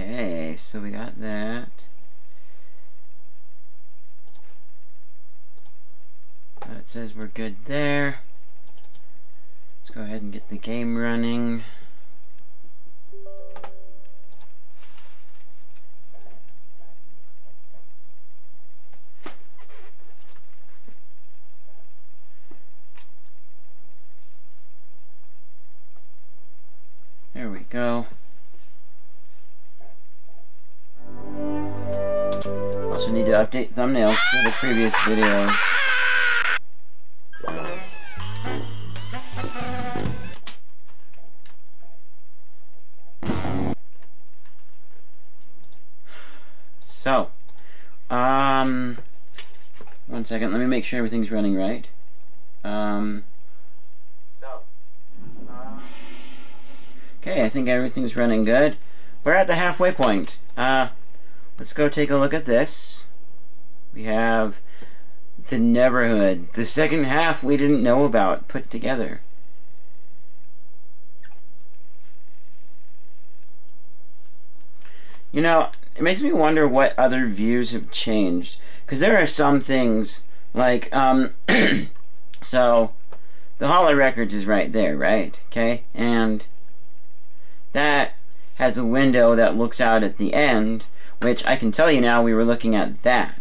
Okay, so we got that. It says we're good there. Let's go ahead and get the game running. There we go. Also need to update thumbnails for the previous videos. So, 1 second, let me make sure everything's running right. Okay, I think everything's running good. We're at the halfway point. Let's go take a look at this. We have the Neverhood, the second half we didn't know about, put together. You know, it makes me wonder what other views have changed. Because there are some things, like, so, the Holo Records is right there, right? Okay, and that has a window that looks out at the end, which I can tell you now we were looking at that.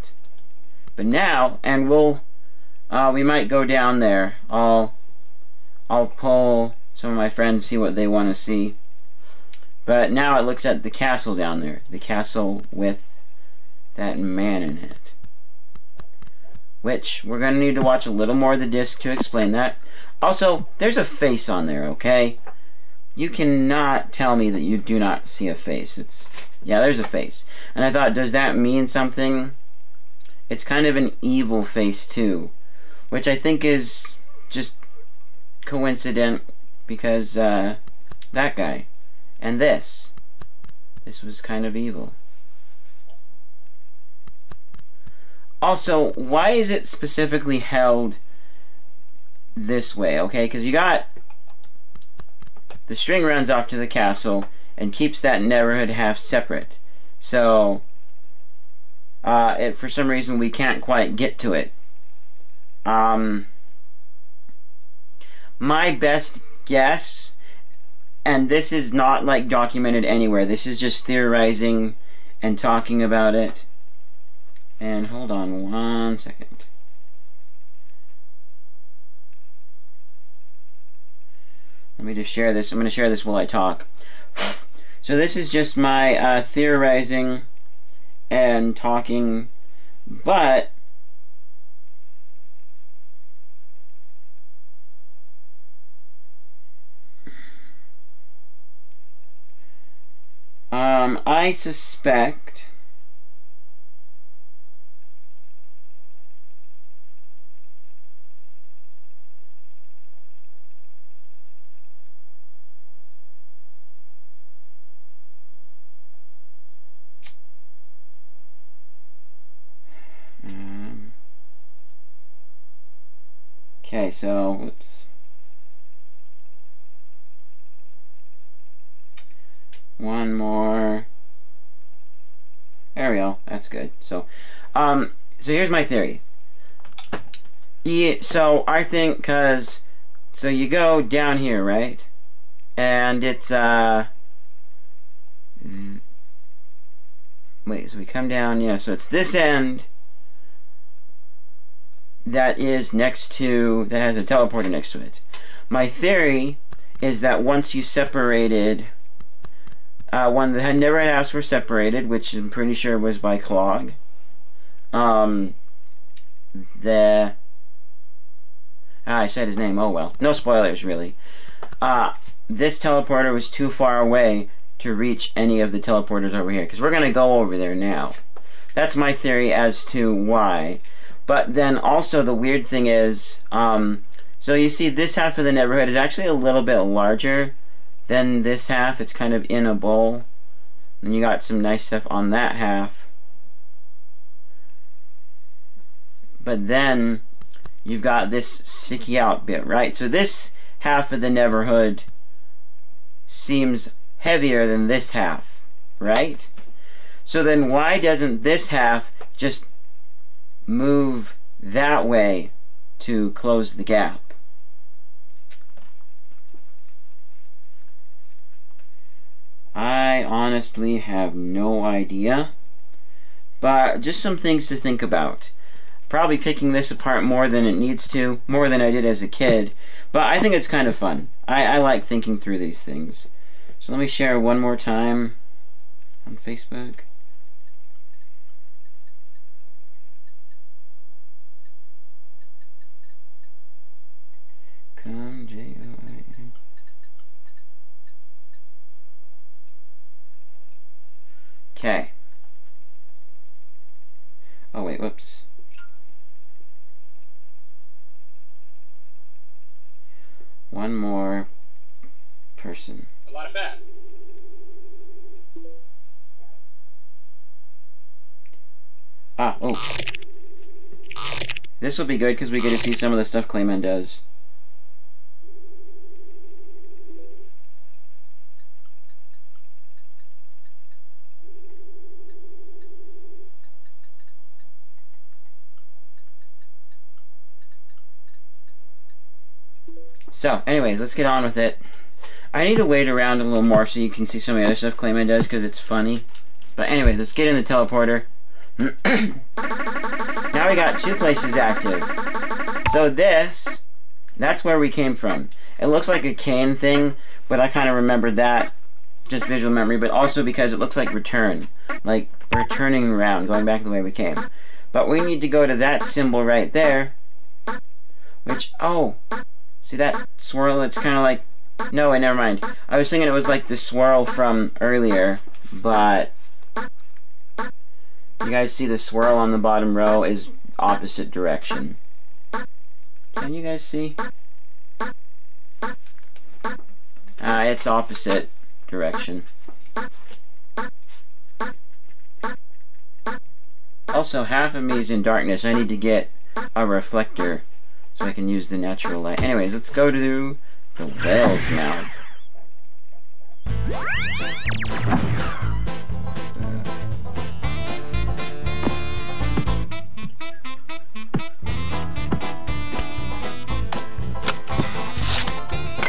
But now, and we might go down there. I'll pull some of my friends, see what they want to see. But now it looks at the castle down there. The castle with that man in it. Which, we're going to need to watch a little more of the disc to explain that. Also, there's a face on there, okay? You cannot tell me that you do not see a face. Yeah, there's a face. And I thought, does that mean something? It's kind of an evil face, too. Which I think is just coincident because, that guy. And this. This was kind of evil. Also, why is it specifically held this way, okay? Because you got the string runs off to the castle and keeps that Neverhood half separate. So, for some reason we can't quite get to it. My best guess, and this is not like documented anywhere, this is just theorizing and talking about it. And hold on 1 second. Let me just share this. I'm going to share this while I talk. So this is just my theorizing and talking, but I suspect okay, so, whoops. One more. There we go. That's good. So here's my theory. So I think, so you go down here, right? And it's, wait, so we come down, yeah, so it's this end that is next to, that has a teleporter next to it. My theory is that once you separated, when the Neverhood halves were separated, which I'm pretty sure was by Clog, I said his name, oh well. No spoilers, really. This teleporter was too far away to reach any of the teleporters over here, because we're going to go over there now. That's my theory as to why. But then also the weird thing is, so you see this half of the Neverhood is actually a little bit larger than this half. It's kind of in a bowl. And you got some nice stuff on that half. But then you've got this sticky out bit, right? So this half of the Neverhood seems heavier than this half. right? So then why doesn't this half just move that way to close the gap? I honestly have no idea, but just some things to think about. Probably picking this apart more than it needs to, more than I did as a kid, but I think it's kind of fun. I like thinking through these things. So let me share one more time on Facebook. Come, J-O-I-N. Okay. Oh wait, whoops. One more person. A lot of fat. Oh. This will be good because we get to see some of the stuff Clayman does. So, anyways, let's get on with it. I need to wait around a little more so you can see some of the other stuff Clayman does because it's funny. But anyways, let's get in the teleporter. Now we got 2 places active. So that's where we came from. It looks like a cane thing, but I kind of remembered that. Just visual memory, but also because it looks like return. Like, we're turning around, going back the way we came. But we need to go to that symbol right there. Which, oh... See that swirl? It's kind of like... No, wait, never mind. I was thinking it was like the swirl from earlier, but... You guys see the swirl on the bottom row is opposite direction. Can you guys see? It's opposite direction. Also, half of me is in darkness. I need to get a reflector so I can use the natural light. Anyways, let's go to the whale's mouth.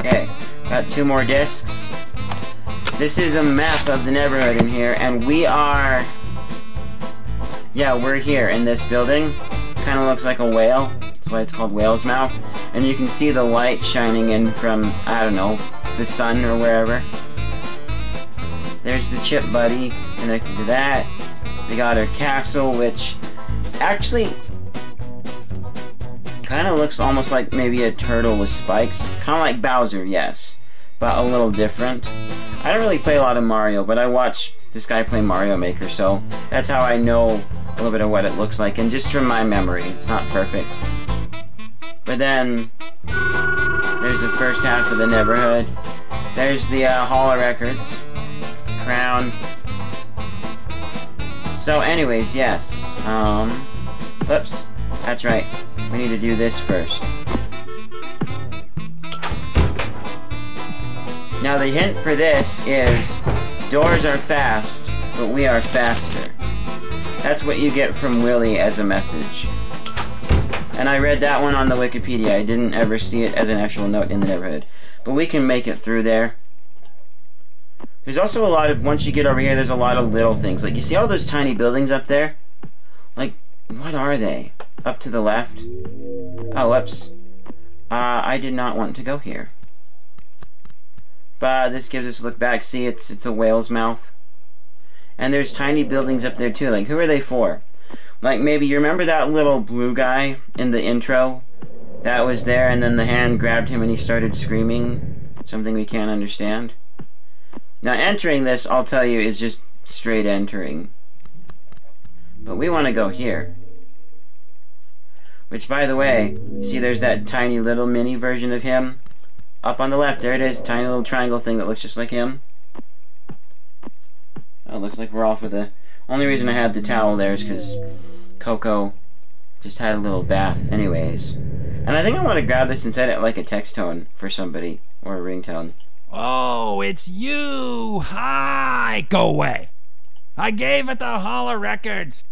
Okay, got 2 more discs. This is a map of the Neverhood in here, and we are... Yeah, we're here in this building. Kind of looks like a whale. That's why it's called Whale's Mouth. And you can see the light shining in from, I don't know, the sun or wherever. There's the Chip Buddy connected to that. We got our castle, which actually kind of looks almost like maybe a turtle with spikes. Kind of like Bowser, yes, but a little different. I don't really play a lot of Mario, but I watch this guy play Mario Maker, so that's how I know a little bit of what it looks like, and just from my memory, it's not perfect. But then, there's the first half of the Neverhood. There's the Hall of Records. Crown. So anyways, yes. Oops. That's right. We need to do this first. Now the hint for this is, doors are fast, but we are faster. That's what you get from Willy as a message. And I read that one on the Wikipedia. I didn't ever see it as an actual note in the Neverhood. But we can make it through there. There's also a lot of, once you get over here, there's a lot of little things. Like, you see all those tiny buildings up there? Like, what are they? Up to the left? Oh, whoops. I did not want to go here. But this gives us a look back. See, it's a whale's mouth. And there's tiny buildings up there too. Like, who are they for? Like, maybe you remember that little blue guy in the intro? That was there, and then the hand grabbed him and he started screaming. Something we can't understand. Now, entering this, I'll tell you, is just straight entering. But we want to go here. Which, by the way, you see there's that tiny little mini version of him? Up on the left, there it is, tiny little triangle thing that looks just like him. Oh, it looks like we're off with the... Only reason I had the towel there is because Coco just had a little bath anyways. And I think I want to grab this and set it like a text tone for somebody, or a ringtone. Oh, it's you! Hi! Go away! I gave it the Hall of Records.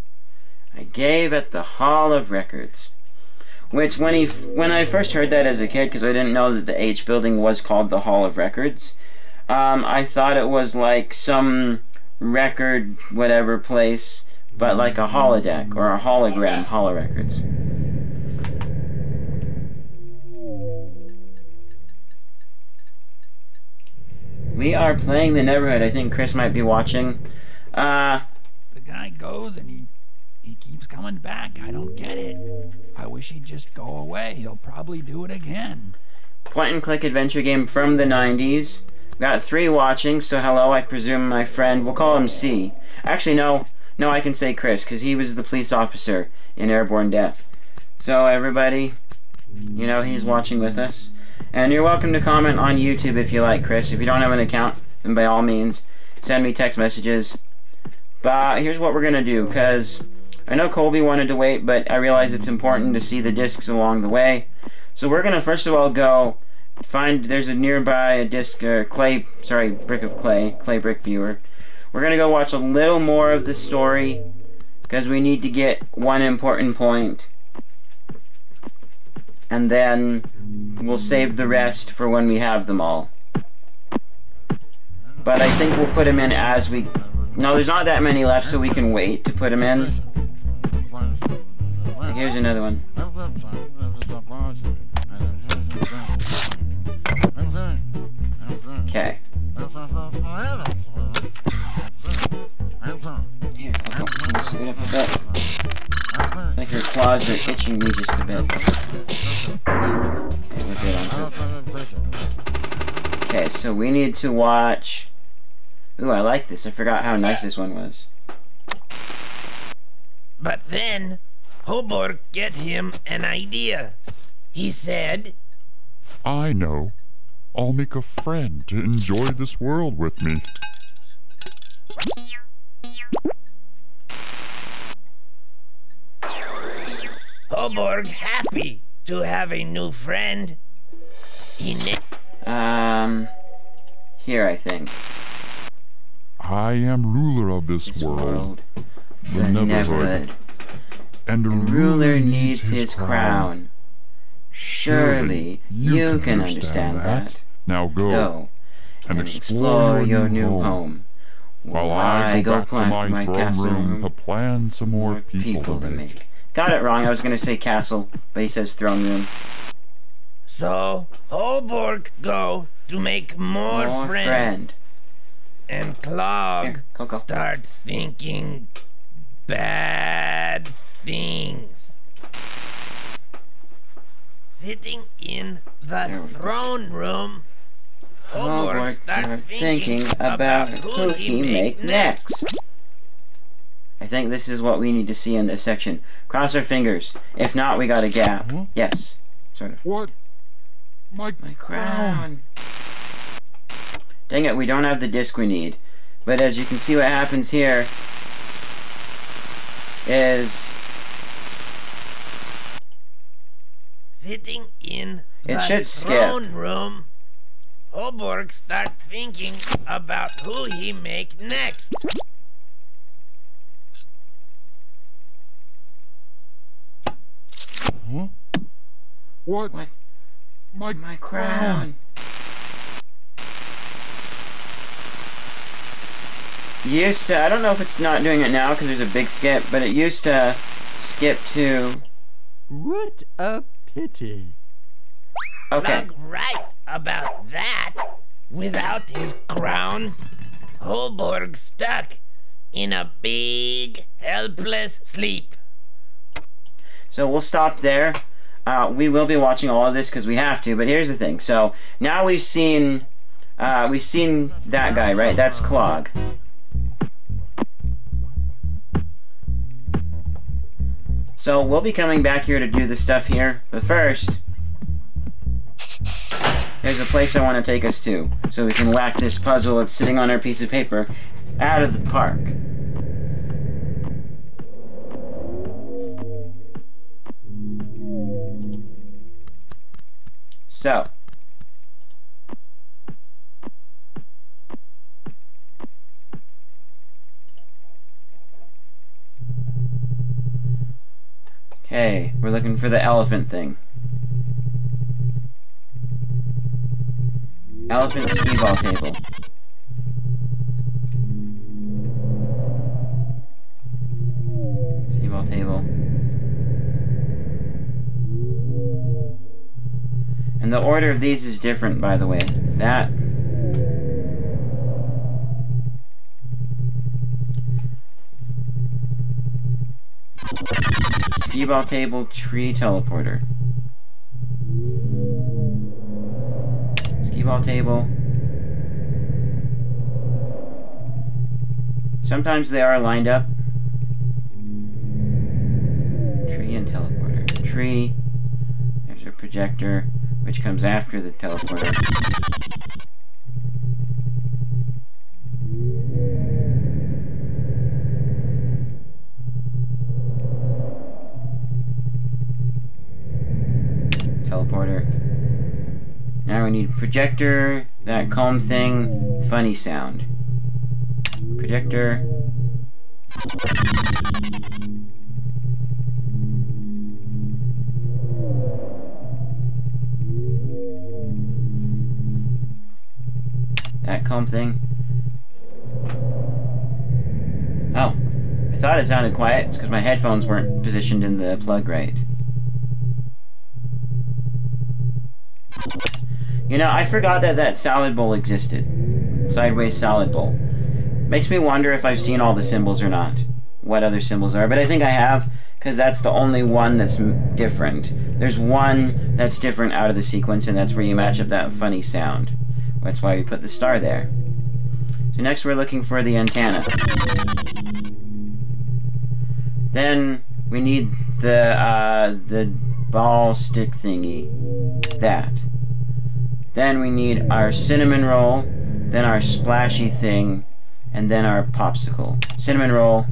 I gave it the Hall of Records. Which, when I first heard that as a kid, because I didn't know that the H building was called the Hall of Records, I thought it was like some record whatever place, but like a holodeck or a hologram Hall of Records. We are playing the Neverhood. I think Chris might be watching. The guy goes and he keeps coming back. I don't get it. I wish he'd just go away. He'll probably do it again. Point and click adventure game from the 90s. Got 3 watching, so hello, I presume my friend. We'll call him C. Actually, no, I can say Chris, because he was the police officer in Airborne Death. So everybody, you know, he's watching with us. And you're welcome to comment on YouTube if you like, Chris. If you don't have an account, then by all means, send me text messages. But here's what we're going to do, because I know Colby wanted to wait, but I realize it's important to see the discs along the way. So we're going to first of all go find, there's a nearby disc, brick of clay brick viewer. We're going to go watch a little more of the story, because we need to get one important point. And then we'll save the rest for when we have them all. But I think we'll put them in as we... No, there's not that many left, so we can wait to put them in. Here's another one. Okay. Here, go. Scoot up a bit. It's like your claws are itching me just a bit. Okay, we're good on. Okay, so we need to watch... Ooh, I like this. I forgot how nice this one was. But then, Hoborg get him an idea. He said, I know. I'll make a friend to enjoy this world with me. Hoborg happy to have a new friend. Here I think. I am ruler of this world, the Neverhood, and a ruler needs his crown. Surely you can understand that. Now go and explore your new home, while I go back to my throne room to plan some more people to make. Got it wrong. I was going to say castle, but he says throne room. So Hoborg go to make more friends. And Clog start thinking bad things. Sitting in the throne room, Hoborg start thinking about who he make next. I think this is what we need to see in this section. Cross our fingers. If not, we got a gap. Huh? Yes. Sort of. What? My crown. Dang it, we don't have the disc we need. But as you can see, what happens here is... Sitting in the throne room, Hoborg start thinking about who he make next. Huh? What? My crown. Used to, I don't know if it's not doing it now because there's a big skip, but it used to skip to... What a pity. Okay. Not right about that. Without his crown, Hoborg stuck in a big, helpless sleep. So we'll stop there. We will be watching all of this because we have to, but here's the thing. So now we've seen that guy, right? That's Clog. So we'll be coming back here to do the stuff here, but first, there's a place I want to take us to, so we can whack this puzzle that's sitting on our piece of paper out of the park. So, Okay, we're looking for the elephant thing. Elephant skee-ball table. Skee-ball table. And the order of these is different, by the way. That... skee-ball table, tree, teleporter. Skee-ball table. Sometimes they are lined up. Tree and teleporter. Tree. There's a projector, which comes after the teleporter. Teleporter. Now we need projector, that comb thing, funny sound. Projector. That comb thing. Oh, I thought it sounded quiet. It's because my headphones weren't positioned in the plug right. You know, I forgot that that salad bowl existed. Sideways salad bowl. Makes me wonder if I've seen all the symbols or not. What other symbols are. But I think I have, because that's the only one that's different. There's one that's different out of the sequence, and that's where you match up that funny sound. That's why we put the star there. So next we're looking for the antenna. Then we need the ball stick thingy. That. Then we need our cinnamon roll, then our splashy thing, and then our popsicle. Cinnamon roll.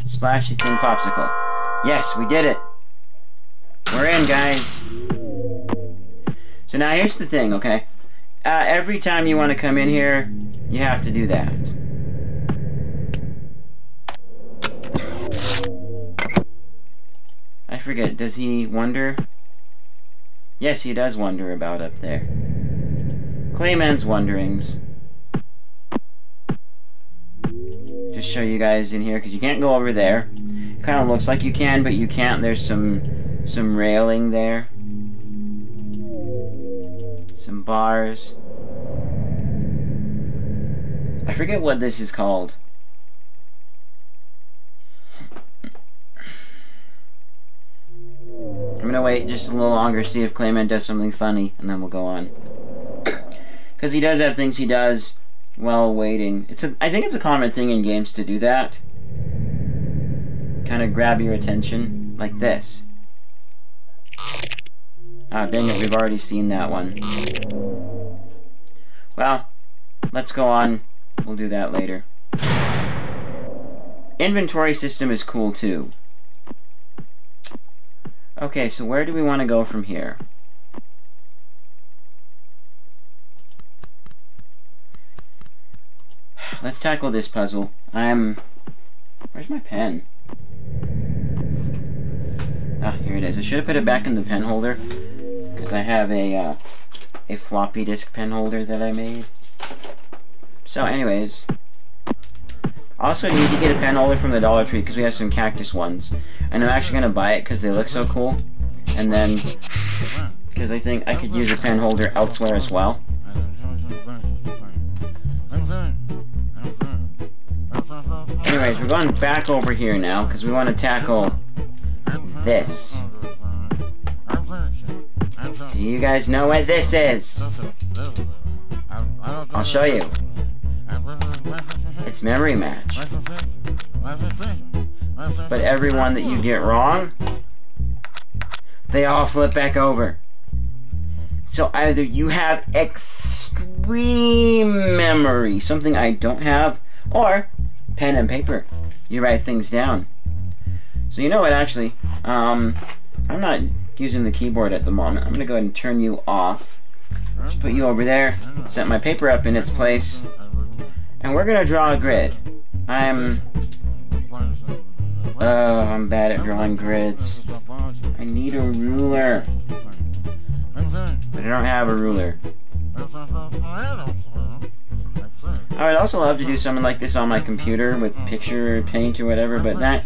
Splashy thing, popsicle. Yes, we did it. We're in, guys. So now here's the thing, okay? Every time you want to come in here, you have to do that. I forget, does he wonder? Yes, he does wonder about up there. Clayman's wonderings. Just show you guys in here, because you can't go over there. It kind of looks like you can, but you can't. There's some railing there. Some bars. I forget what this is called. I'm gonna wait just a little longer, see if Clayman does something funny, and then we'll go on. Because he does have things he does while waiting. I think it's a common thing in games to do that. Kind of grab your attention, like this. Ah, dang it, we've already seen that one. Well, let's go on. We'll do that later. Inventory system is cool too. Okay, so where do we want to go from here? Let's tackle this puzzle. Where's my pen? Ah, here it is. I should have put it back in the pen holder, because I have a floppy disk pen holder that I made. So anyways, I also need to get a pen holder from the Dollar Tree because we have some cactus ones. And I'm actually going to buy it because they look so cool. And then, because I think I could use a pen holder elsewhere as well. Anyways, we're going back over here now because we want to tackle this. Do you guys know what this is? I'll show you. It's memory match. But every one that you get wrong, they all flip back over. So either you have extreme memory, something I don't have, or pen and paper. You write things down. So you know what, actually, I'm not using the keyboard at the moment. I'm going to go ahead and turn you off. Just put you over there, set my paper up in its place. And we're gonna draw a grid. I'm bad at drawing grids. I need a ruler. But I don't have a ruler. I would also love to do something like this on my computer with picture paint or whatever, but that...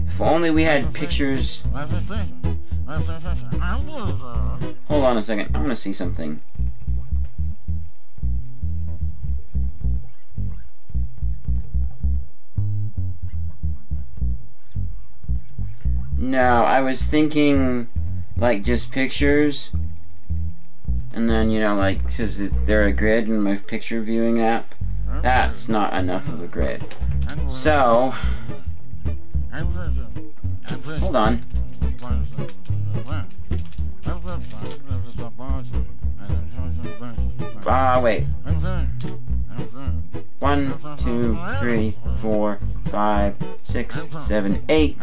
If only we had pictures... Hold on a second, I want to see something. No, I was thinking, like, just pictures, and then, you know, like, because they're a grid in my picture viewing app, that's not enough of a grid. So, hold on. Wait. 1, 2, 3, 4, 5, 6, 7, 8.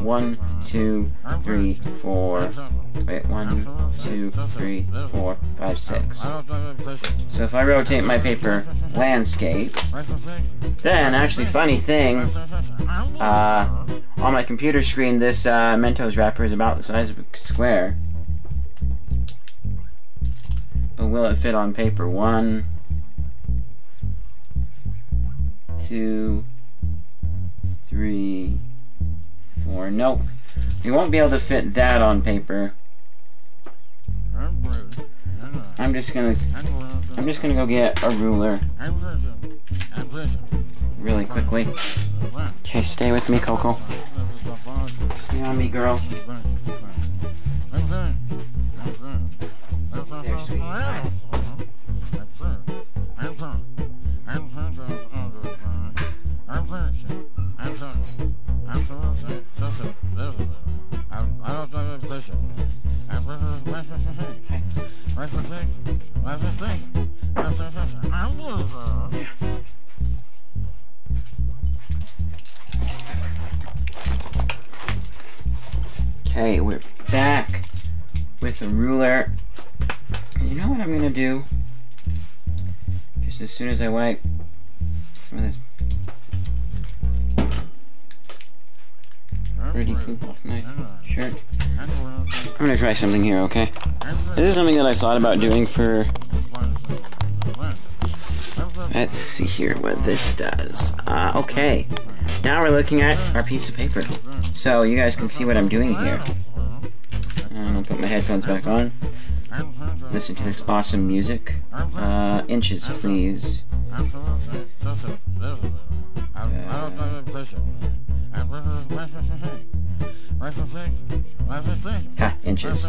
1, 2, 3, 4. Wait, 1, 2, 3, 4, 5, 6. So if I rotate my paper landscape, then actually funny thing, on my computer screen this Mentos wrapper is about the size of a square. But will it fit on paper? 1, 2, 3, 4. Nope. We won't be able to fit that on paper. I'm just gonna go get a ruler really quickly. Okay, stay with me, Coco. Stay on me, girl. There, sweetie. Hi. Okay, we're back with a ruler. You know what I'm gonna do? Just as soon as I wipe some of this dirty poop off my shirt, I'm gonna try something here, okay? This is something that I've thought about doing for... Let's see here what this does. Okay. Now we're looking at our piece of paper. So you guys can see what I'm doing here. I'm gonna put my headphones back on. Listen to this awesome music. Inches, please. Inches.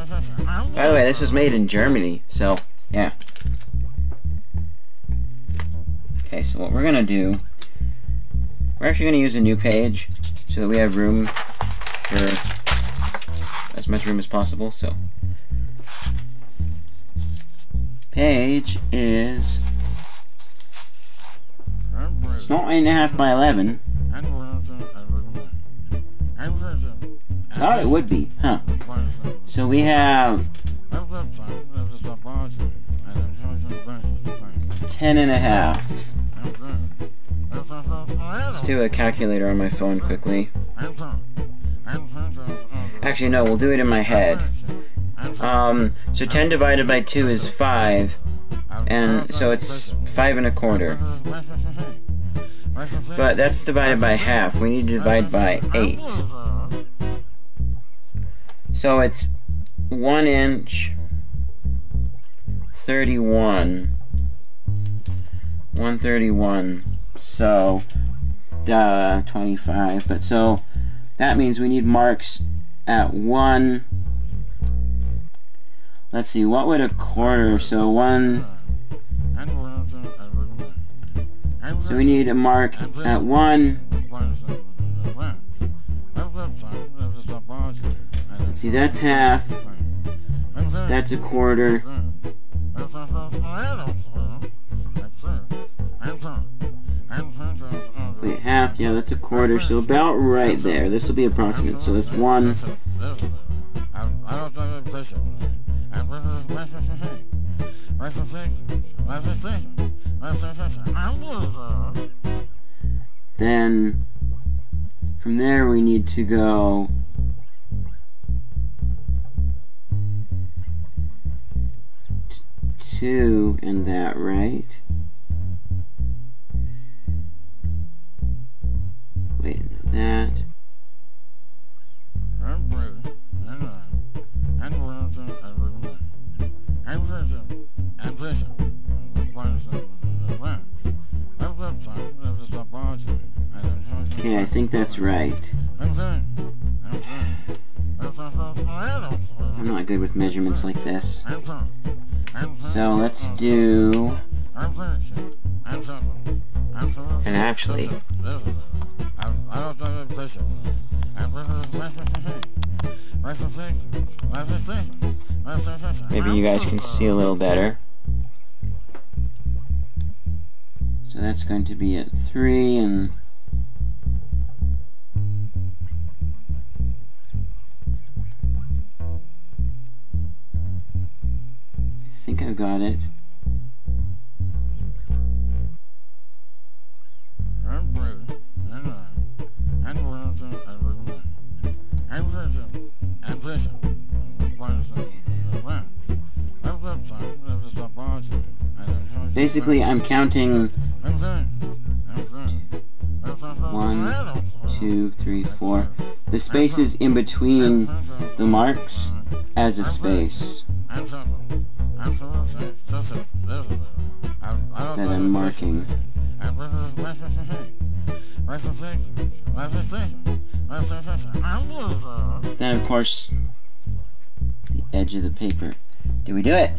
By the way, this was made in Germany, so, yeah. Okay, so what we're gonna do, we're actually gonna use a new page so that we have room for as much room as possible, so. Page is, it's not 8.5 by 11. Thought it would be, huh? So we have 10.5. Let's do a calculator on my phone quickly. Actually, no, we'll do it in my head. So 10 divided by 2 is 5, and so it's 5 1/4. But that's divided by half. We need to divide by 8. So it's 1 inch, 31. 131. So 25. But so that means we need marks at 1. Let's see, what would a quarter? So 1. So we need a mark at 1. Let's see, that's half. That's a quarter. Wait, half, yeah, that's a quarter. So about right there. This will be approximate. So that's 1. Then from there we need to go to 2 and that, right? Wait, no, that. Okay, I think that's right. I'm not good with measurements like this. So let's do... And actually... Maybe you guys can see a little better. So that's going to be at 3 and... I think I've got it. Basically, I'm counting 1, 2, 3, 4. The spaces in between the marks as a space that I'm marking. Then, of course, the edge of the paper. Did we do it?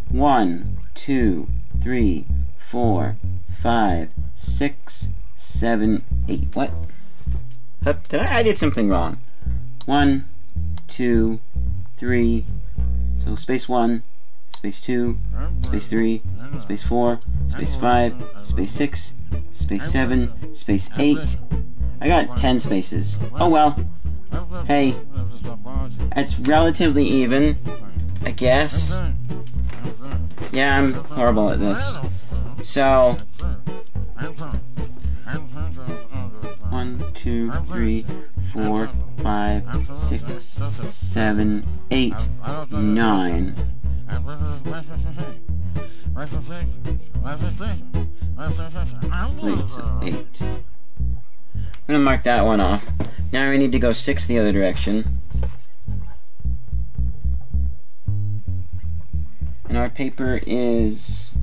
1, 2, 3, 4, 5, 6, 7, 8. What? I did something wrong. 1, 2, 3. So space 1, space 2, space 3, space 4, space 5, space 6, space 7, space 8. I got 10 spaces. Oh well. Hey, it's relatively even, I guess. Yeah, I'm horrible at this. So, 1, 2, 3, 4, 5, 6, 7, 8, 9. Wait, so 8. I'm gonna mark that one off. Now we need to go 6 the other direction. And our paper is...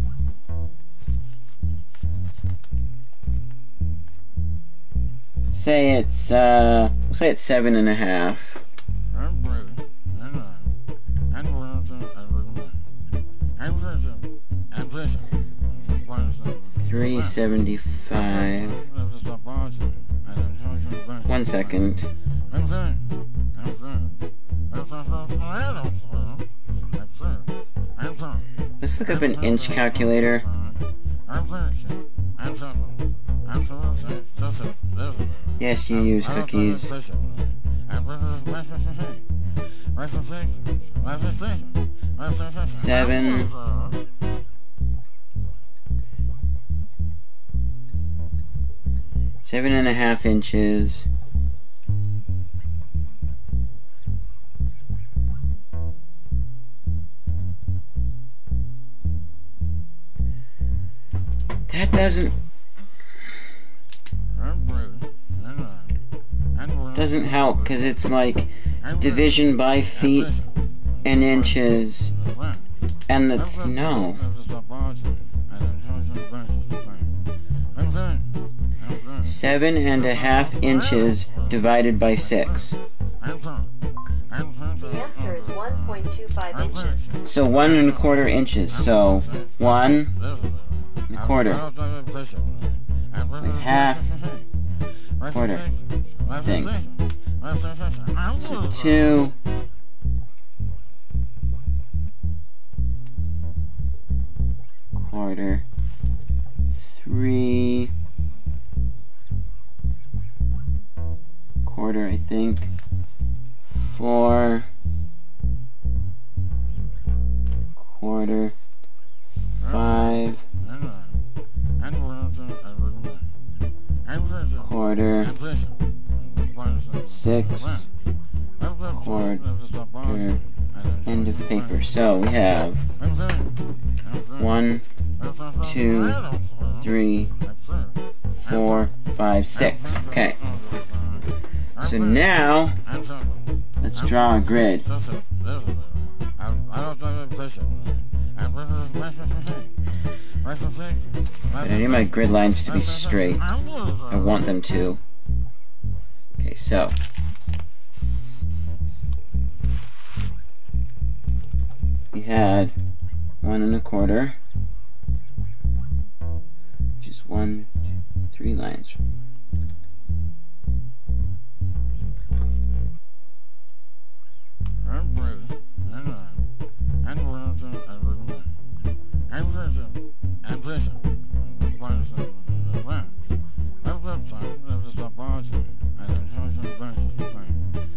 we'll say it's 7.5. 375. 1 second. Let's look up an inch calculator. Yes, you use cookies. 7. 7.5 inches. That doesn't help because it's like division by feet and inches, and that's no. 7.5 inches divided by 6. The answer is 1.25 inches. So 1.25 inches. So 1.25. Like half, quarter thing. So 2. Quarter. 3. Quarter, I think. 4. quarter, 5, quarter, 6, quarter, end of paper. So we have 1, 2, 3, 4, 5, 6. Okay. So now, let's draw a grid. I need my grid lines to be straight. I want them to. Okay, so we had 1 1/4, which is 1, 2, 3 lines.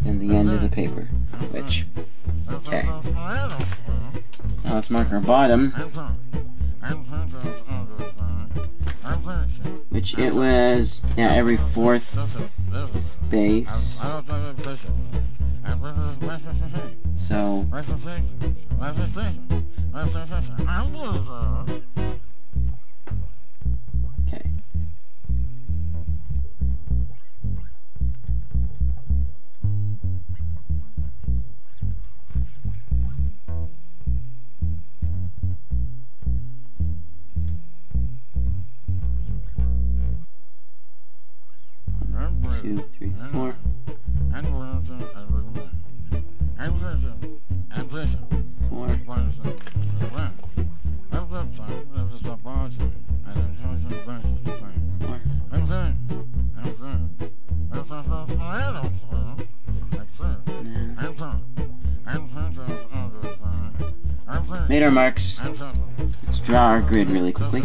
And the end of the paper, which, okay. Now let's mark our bottom, which it was, yeah, every 4th space. So, okay. One, 2, 3, 4. Made our marks. Let's draw our grid really quickly.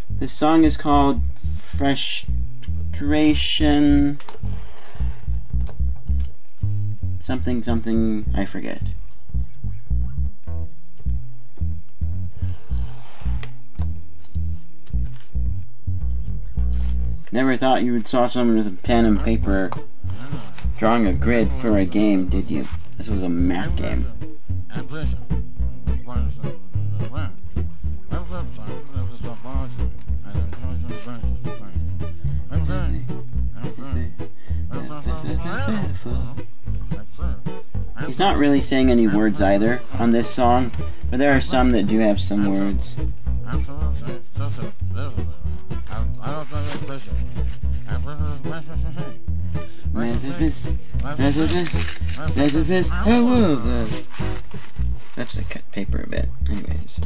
This song is called Frustration something something, I forget. Never thought you would saw someone with a pen and paper drawing a grid for a game, did you? This was a math game. He's not really saying any words either on this song, but there are some that do have some words. That's a cut paper a bit. Anyways.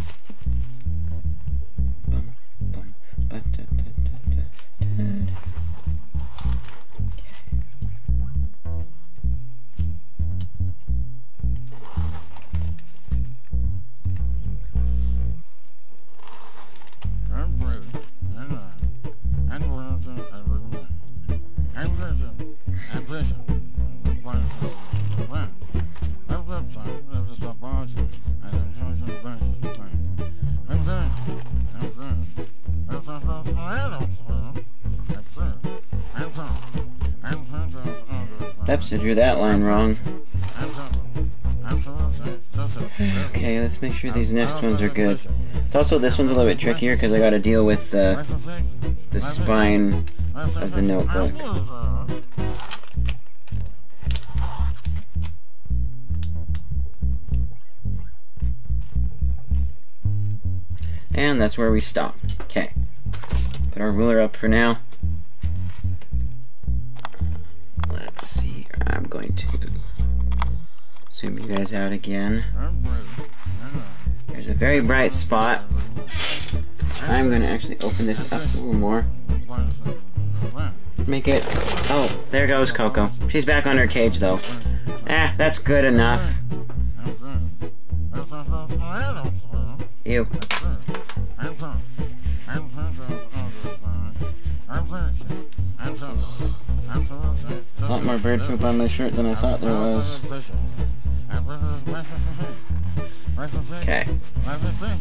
Oops, I drew that line wrong. Okay, let's make sure these next ones are good. It's also, this one's a little bit trickier because I gotta deal with the spine of the notebook. And that's where we stop. Okay. Put our ruler up for now. Let's see. I'm going to zoom you guys out again. There's a very bright spot. I'm going to actually open this up a little more. Make it... Oh, there goes Coco. She's back on her cage, though. That's good enough. Ew. A lot more bird poop on my shirt than I thought there was. Okay.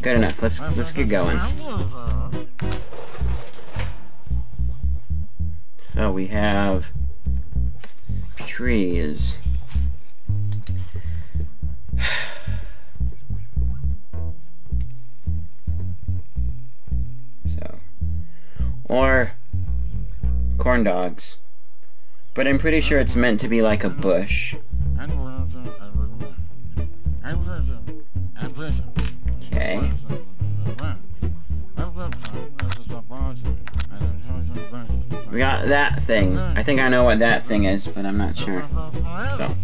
Good enough. Let's get going. So we have trees. So, or corn dogs. But I'm pretty sure it's meant to be like a bush. Okay. We got that thing. I think I know what that thing is, but I'm not sure. So.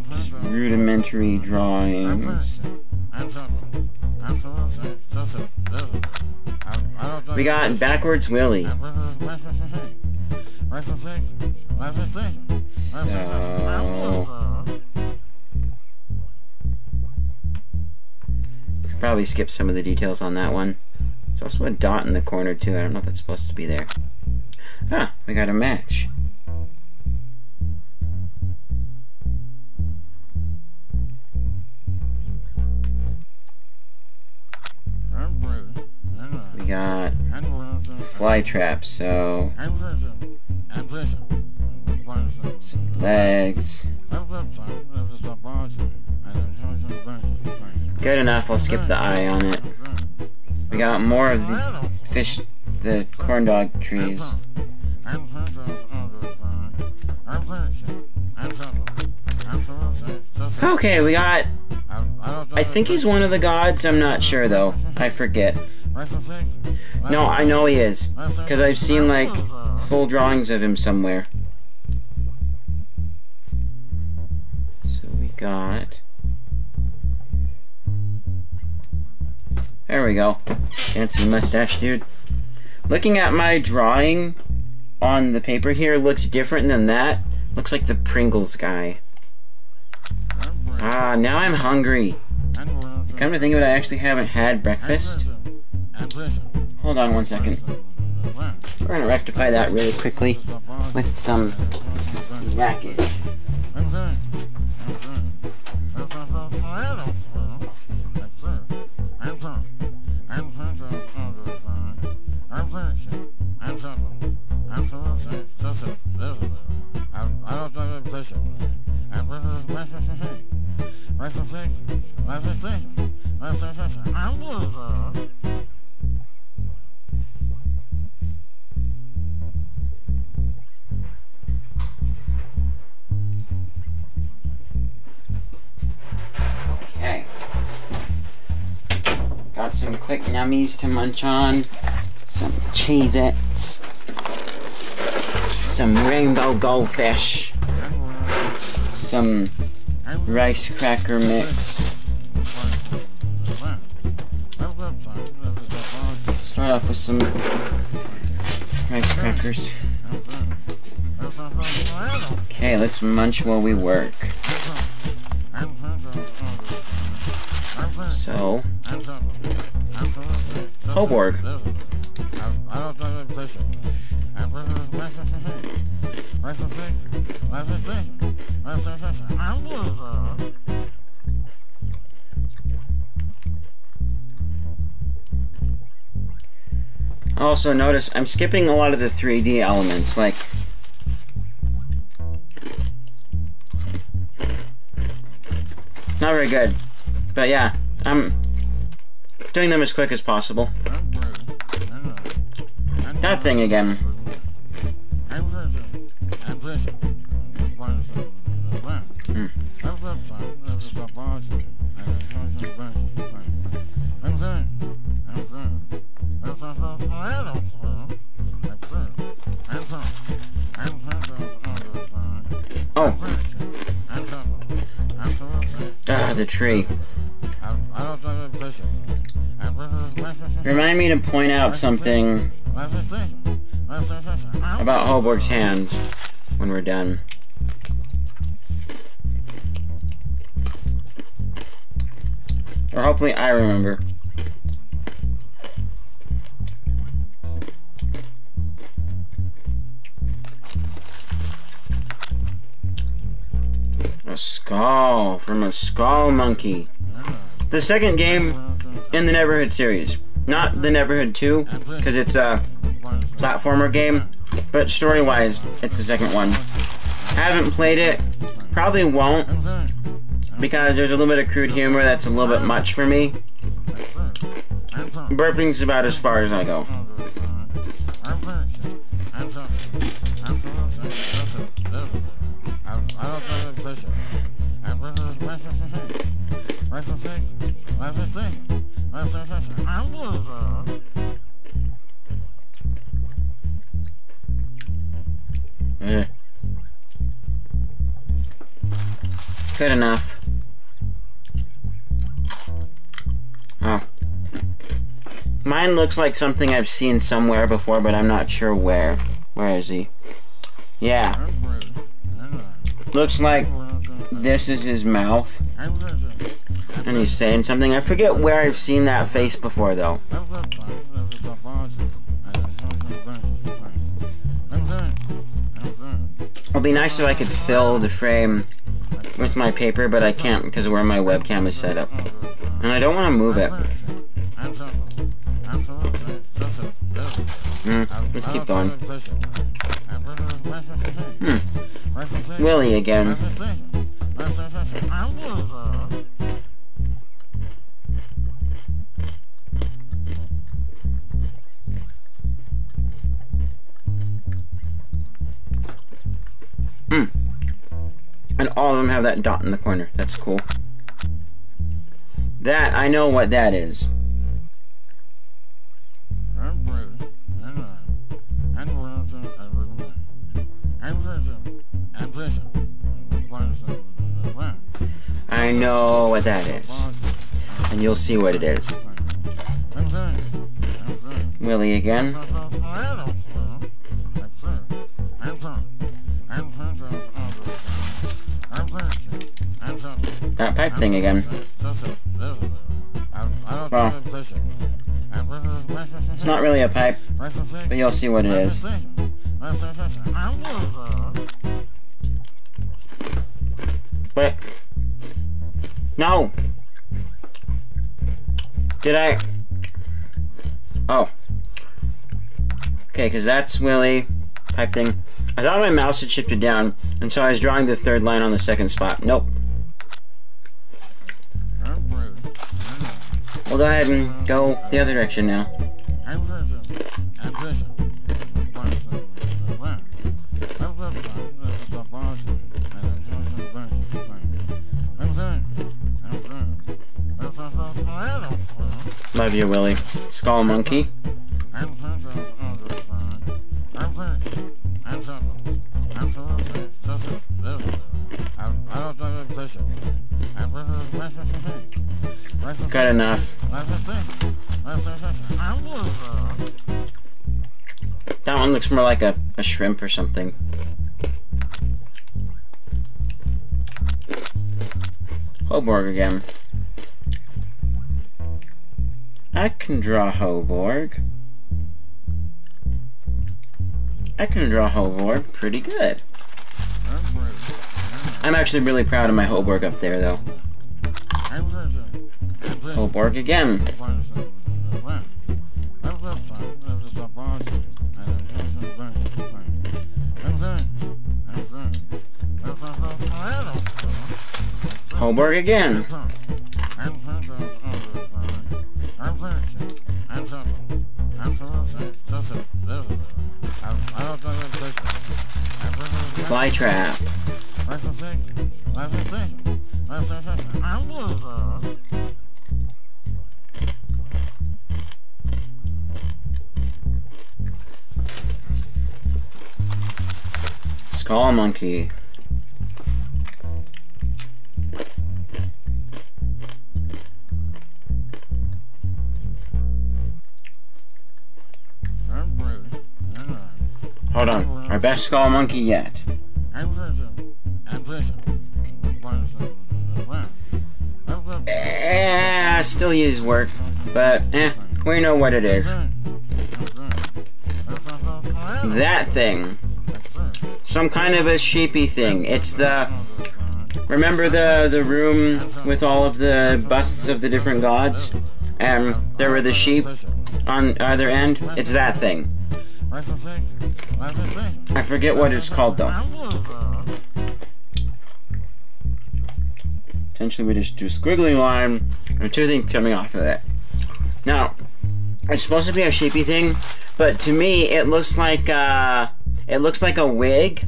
Just rudimentary drawings. We got backwards Willie. So. Could probably skip some of the details on that one. There's also a dot in the corner too. I don't know if that's supposed to be there. Ah, we got a match. We got fly traps, so some legs. Good enough, I'll skip the eye on it. We got more of the fish, the corn dog trees. Okay, we got... I think he's one of the gods, I'm not sure though. I forget. No, I know he is. Because I've seen like full drawings of him somewhere. So we got... There we go. Fancy mustache dude. Looking at my drawing on the paper here looks different than that. Looks like the Pringles guy. Ah, now I'm hungry. Come to think of it, I actually haven't had breakfast. Hold on one second. We're gonna rectify that really quickly with some snackage. Okay. Got some quick yummies to munch on. Some Cheez-Its. Some rainbow goldfish. Some rice cracker mix. Start off with some rice crackers. Okay, let's munch while we work. So, Hoborg. Also notice I'm skipping a lot of the 3D elements, like not very good. But yeah, I'm doing them as quick as possible. That thing again. Oh. Ah, the tree. Remind me to point out something about Hoborg's hands when we're done. Or hopefully I remember. a skull from a skull monkey. The second game in the Neverhood series. Not the Neverhood 2, because it's a platformer game, but story-wise, it's the second one. Haven't played it, probably won't, because there's a little bit of crude humor that's a little bit much for me. Burping's about as far as I go. Good enough. Oh. Mine looks like something I've seen somewhere before, but I'm not sure where. Where is he? Yeah. Looks like this is his mouth. And he's saying something. I forget where I've seen that face before, though. It'd be nice if I could fill the frame with my paper, but I can't because of where my webcam is set up. And I don't want to move it. Let's keep going. Willie again. And all of them have that dot in the corner. That's cool. That, I know what that is. I know what that is. And you'll see what it is. Willie again. That pipe thing again. Well, it's not really a pipe, but you'll see what it is. But no! Did I? Oh. Okay, because that's Willie. Pipe thing. I thought my mouse had shifted down, and so I was drawing the third line on the second spot. Nope. We'll go ahead and go the other direction now. Love you, Willie. Skull Monkey. Good enough. That one looks more like a shrimp or something. Hoborg again. I can draw Hoborg. I can draw Hoborg pretty good. I'm actually really proud of my Hoborg up there, though. Hoborg again. Hoborg again. Fly trap. Skull Monkey. Hold on. Our best Skull Monkey yet. Still use work, but we know what it is. That thing. Some kind of a sheepy thing. It's the Remember the room with all of the busts of the different gods? And there were the sheep on either end? It's that thing. I forget what it's called though. Essentially we just do a squiggly line and two things coming off of it. Now, it's supposed to be a sheepy thing, but to me it looks like a wig.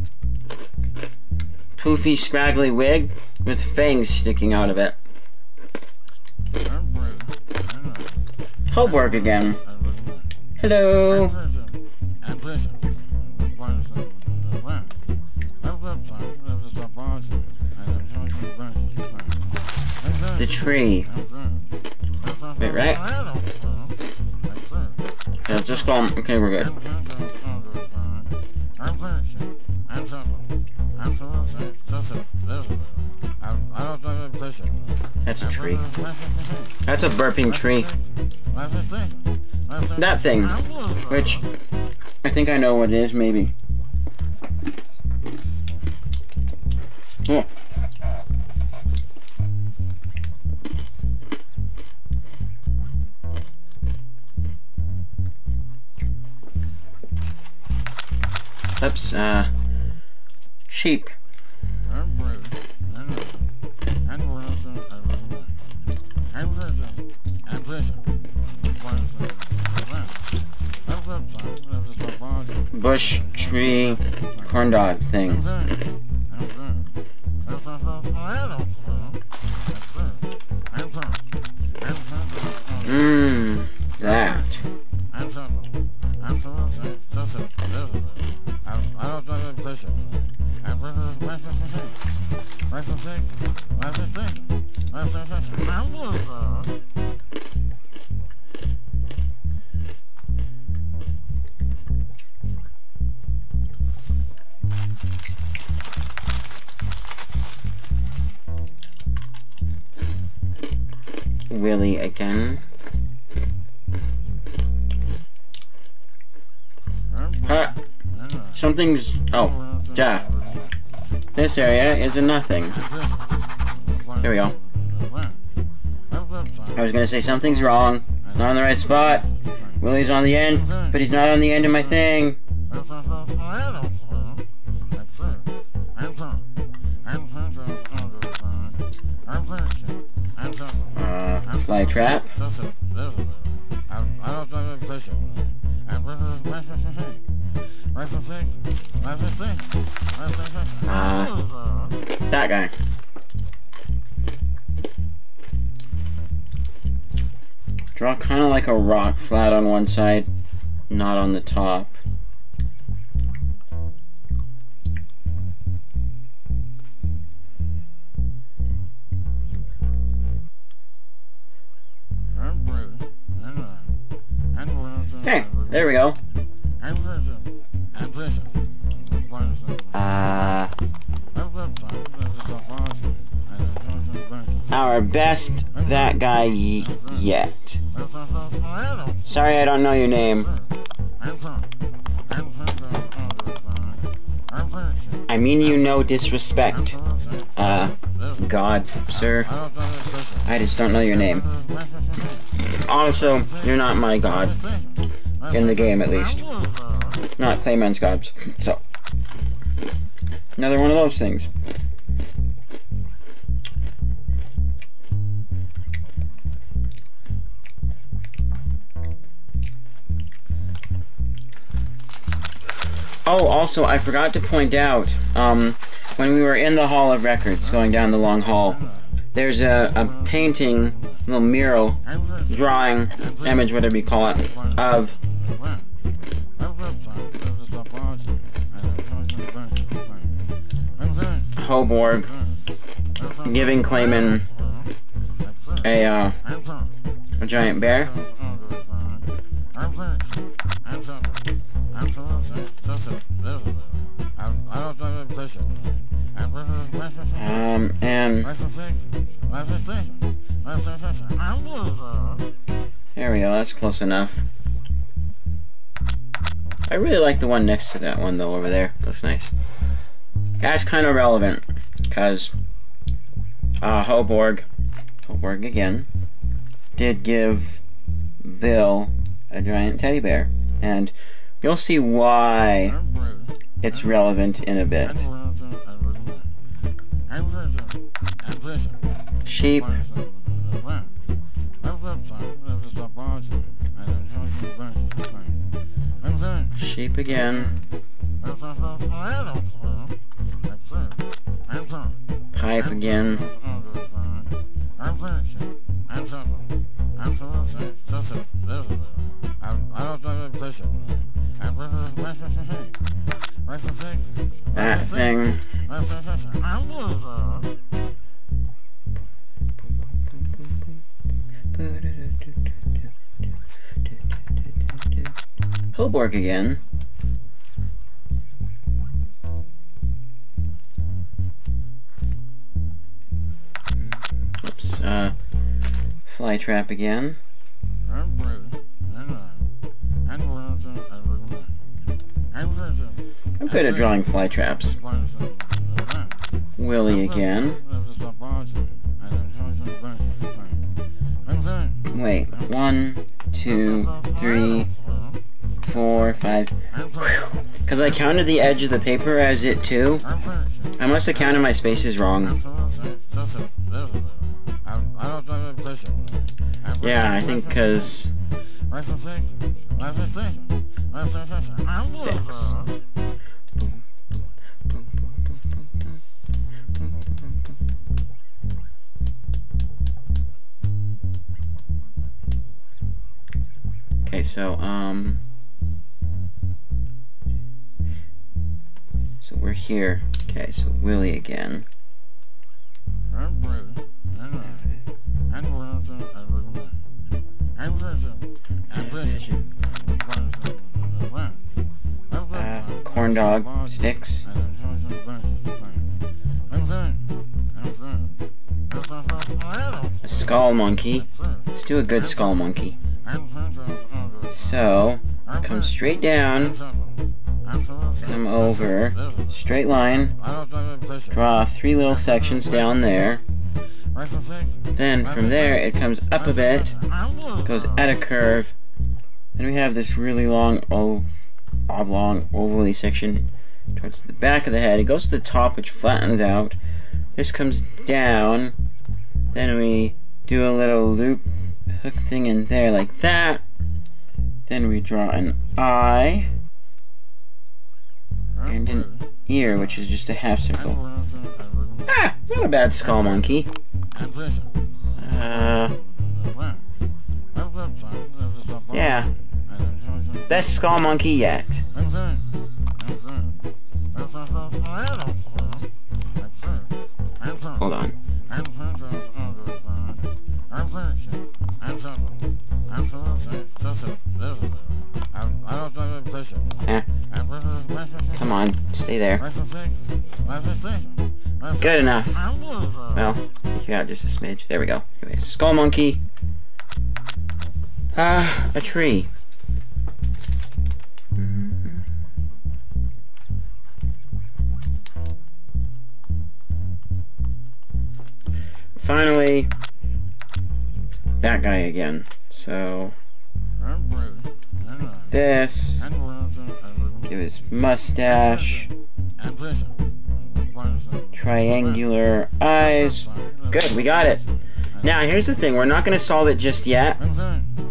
Poofy, scraggly wig with fangs sticking out of it. Hoborg again. Hello. The tree. Wait, right? Yeah, just call him. Okay, we're good. That's a tree. That's a burping tree. That thing, which I think I know what it is, maybe. Oh. Oops, sheep. Bush, tree, corn dog thing. That. Willie again. Something's... oh, duh. This area is a nothing. Here we go. I was gonna say something's wrong. It's not on the right spot. Willie's on the end, but he's not on the end of my thing. Fly trap. That guy. Draw kind of like a rock, flat on one side, not on the top. Okay, there we go. Our best that guy yet. Sorry I don't know your name. I mean you no disrespect. God, sir. I just don't know your name. Also, you're not my god. In the game, at least. Not Clayman's gods. So. Another one of those things. Oh, also, I forgot to point out, when we were in the Hall of Records, going down the long hall, there's a painting, little mural, drawing, image, whatever you call it, of Hoborg giving Clayman a giant bear. And there we go, that's close enough. I really like the one next to that one though over there. Looks nice. That's kind of relevant because Hoborg again, did give Bill a giant teddy bear. And you'll see why it's relevant in a bit. Sheep. Sheep again. Pipe again. That thing. Hoborg again. Oops, Flytrap again. I'm good at drawing flytraps. Willie again. Wait, 1, 2, 3, 4, 5. Because I counted the edge of the paper as it too. I must have counted my spaces wrong. Yeah, I think because 6. Okay, so we're here. Okay, so Willie again. Corn dog sticks. A skull monkey. Let's do a good skull monkey. So, come straight down, come over, straight line, draw 3 little sections down there. Then from there it comes up a bit, goes at a curve. Then we have this really long, oblong, ovally section towards the back of the head. It goes to the top, which flattens out. This comes down. Then we do a little loop hook thing in there like that. Then we draw an eye and an ear, which is just a half circle. Ah, not a bad skull monkey. Yeah, best skull monkey yet. Hold on. Come on, stay there. Good enough. Well, take you out just a smidge. There we go. Anyway, skull monkey. A tree. Finally, that guy again. So, this, give his mustache, triangular eyes. Good, we got it. Now, here's the thing. We're not going to solve it just yet,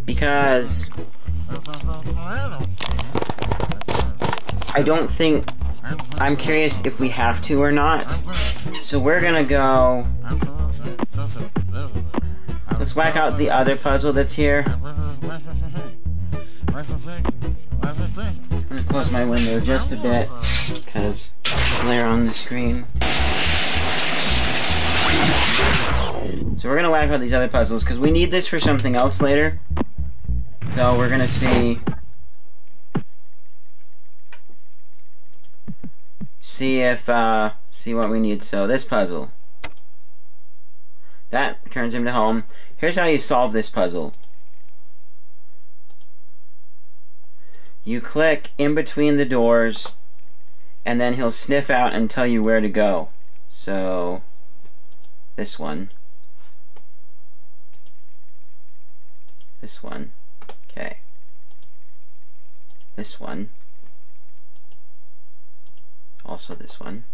because I don't think, I'm curious if we have to or not. So we're going to go, let's whack out the other puzzle that's here. I'm going to close my window just a bit, because glare on the screen. So we're going to whack out these other puzzles, because we need this for something else later. So we're going to see what we need. So this puzzle. That returns him to home. Here's how you solve this puzzle. You click in between the doors, and then he'll sniff out and tell you where to go. So This one. This one. Okay. This one. Also this one.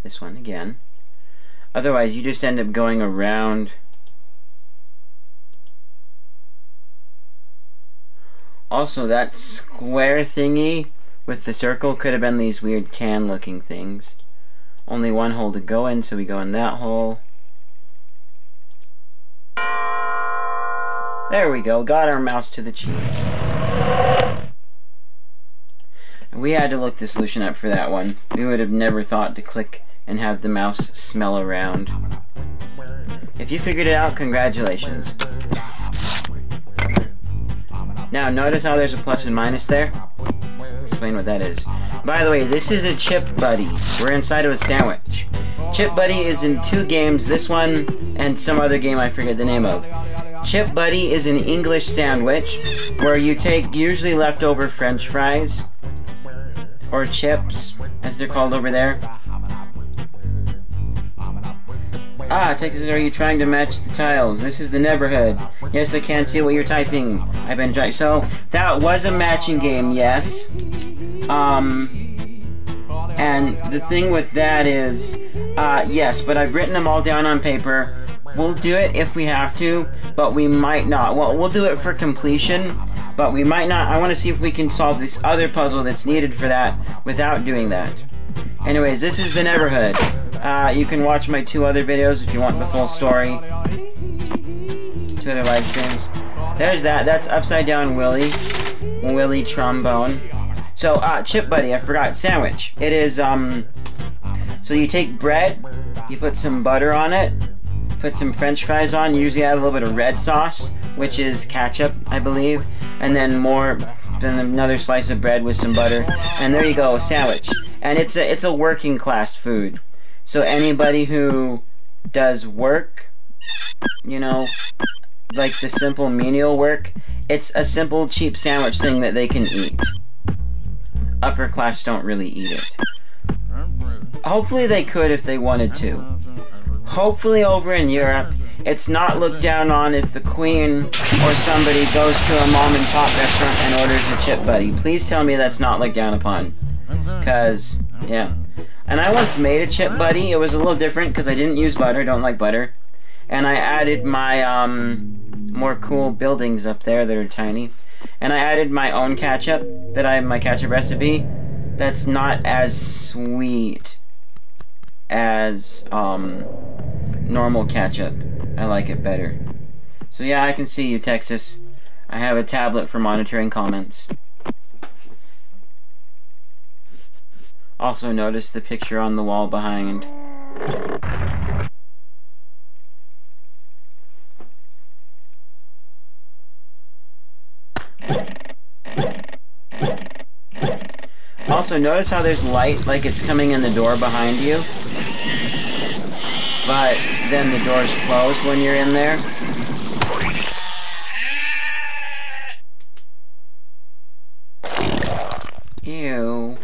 This one again. Otherwise, you just end up going around. Also, that square thingy with the circle could have been these weird can-looking things. Only one hole to go in, so we go in that hole. There we go, got our mouse to the cheese. We had to look the solution up for that one. We would have never thought to click and have the mouse smell around. If you figured it out, congratulations. Now, notice how there's a plus and minus there? Explain what that is. By the way, this is a Chip Buddy. We're inside of a sandwich. Chip Buddy is in 2 games, this one and some other game I forget the name of. Chip Buddy is an English sandwich where you take usually leftover French fries, or chips, as they're called over there. Ah, Texas, are you trying to match the tiles? This is the Neverhood. Yes, I can see what you're typing. I've been trying. So, that was a matching game, yes. And the thing with that is, yes, but I've written them all down on paper. We'll do it if we have to, but we might not. Well, we'll do it for completion, but we might not. I want to see if we can solve this other puzzle that's needed for that without doing that. Anyways, this is the Neverhood. You can watch my 2 other videos if you want the full story. 2 other live streams. There's that. That's Upside Down Willie. Willie Trombone. So, Chip Buddy, I forgot. Sandwich. It is, so you take bread, you put some butter on it, put some French fries on, you usually add a little bit of red sauce, which is ketchup, I believe, and then another slice of bread with some butter, and there you go, a sandwich. And it's a working class food. So anybody who does work, you know, like the simple menial work, it's a simple cheap sandwich thing that they can eat. Upper class don't really eat it. Hopefully they could if they wanted to. Hopefully over in Europe, it's not looked down on if the Queen or somebody goes to a mom and pop restaurant and orders a Chip Buddy. Please tell me that's not looked down upon. Cause, yeah. And I once made a Chip Buddy. It was a little different because I didn't use butter, don't like butter. And I added my, more cool buildings up there that are tiny. And I added my own ketchup, my ketchup recipe. That's not as sweet as, normal ketchup. I like it better. So yeah, I can see you, Texas. I have a tablet for monitoring comments. Also notice the picture on the wall behind. Also notice how there's light, like it's coming in the door behind you. But then the door's closed when you're in there. Ew.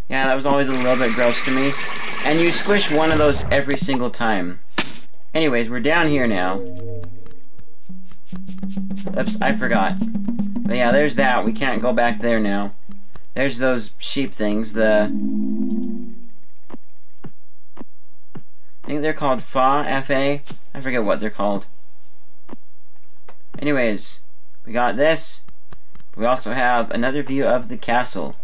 Yeah, that was always a little bit gross to me. And you squish one of those every single time. Anyways, we're down here now. Oops, I forgot. But yeah, there's that. We can't go back there now. There's those sheep things, I think they're called Fa, F-A. I forget what they're called. Anyways, we got this. We also have another view of the castle.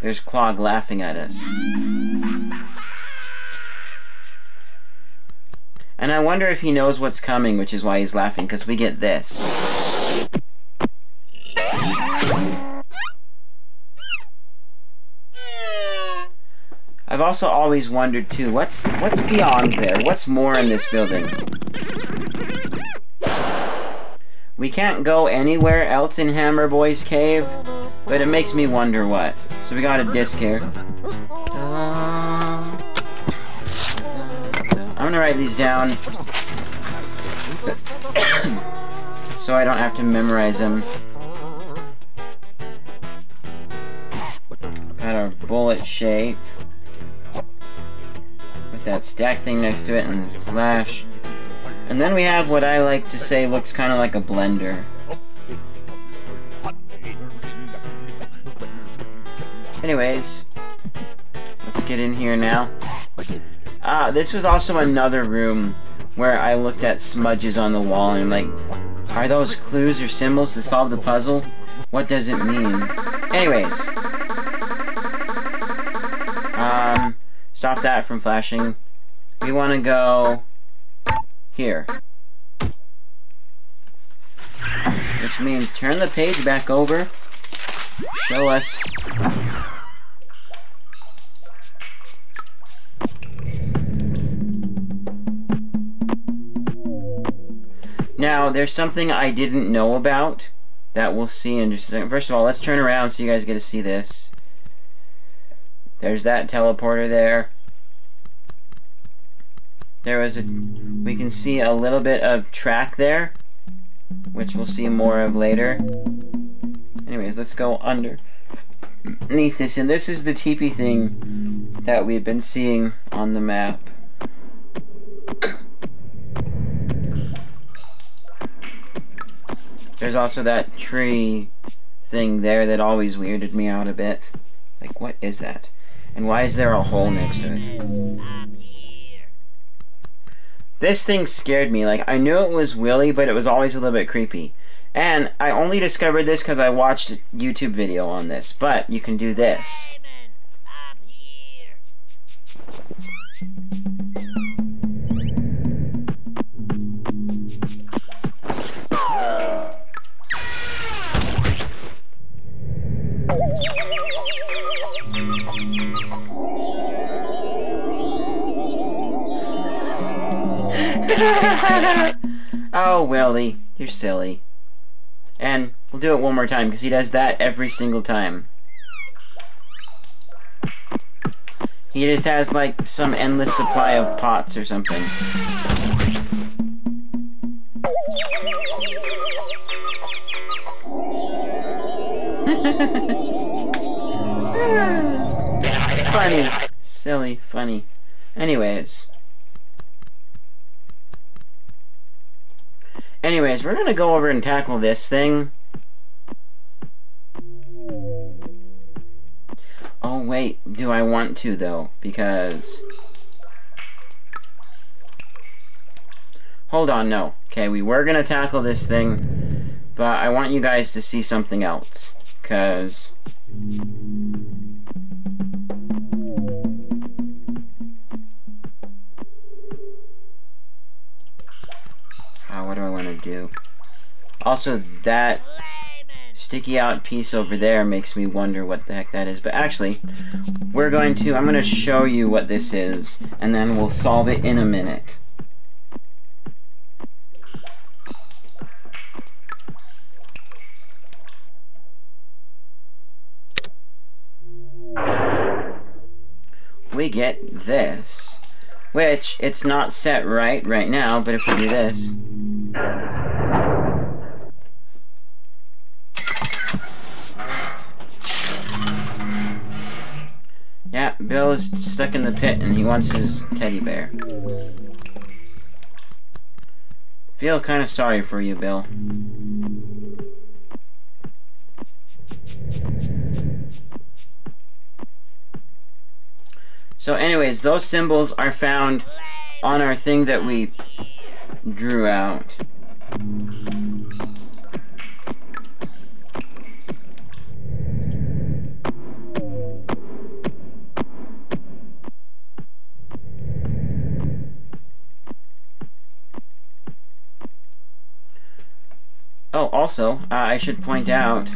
There's Clog laughing at us. And I wonder if he knows what's coming, which is why he's laughing, because we get this. I've also always wondered too, what's beyond there? What's more in this building? We can't go anywhere else in Hammer Boy's cave, but it makes me wonder what. So we got a disc here. I'm gonna write these down so I don't have to memorize them. Got our bullet shape. that stack thing next to it and slash. And then we have what I like to say looks kind of like a blender. Anyways, let's get in here now. This was also another room where I looked at smudges on the wall and I'm like, are those clues or symbols to solve the puzzle? What does it mean? Anyways. Stop that from flashing. We want to go here. Which means turn the page back over. Show us. Now, there's something I didn't know about that we'll see in just a second. First of all, let's turn around so you guys get to see this. There's that teleporter there. We can see a little bit of track there, which we'll see more of later. Anyways, let's go underneath this, and this is the teepee thing that we've been seeing on the map. There's also that tree thing there that always weirded me out a bit. Like, what is that? And why is there a hole next to it? This thing scared me. Like, I knew it was Willy, but it was always a little bit creepy. And I only discovered this because I watched a YouTube video on this. But you can do this. Oh, Willy, you're silly. And we'll do it one more time, because he does that every single time. He just has, like, some endless supply of pots or something. Funny. Silly. Funny. Anyways, we're gonna go over and tackle this thing. Oh wait, do I want to though? Because... hold on, no. Okay, we were gonna tackle this thing, but I want you guys to see something else. Because... what do I want to do? Also, that sticky out piece over there makes me wonder what the heck that is. But actually, I'm going to show you what this is, and then we'll solve it in a minute. We get this, which it's not set right now, but if we do this, yeah, Bill is stuck in the pit and he wants his teddy bear. Feel kind of sorry for you, Bill. So anyways, those symbols are found on our thing that we drew out. Oh, also, I should point out,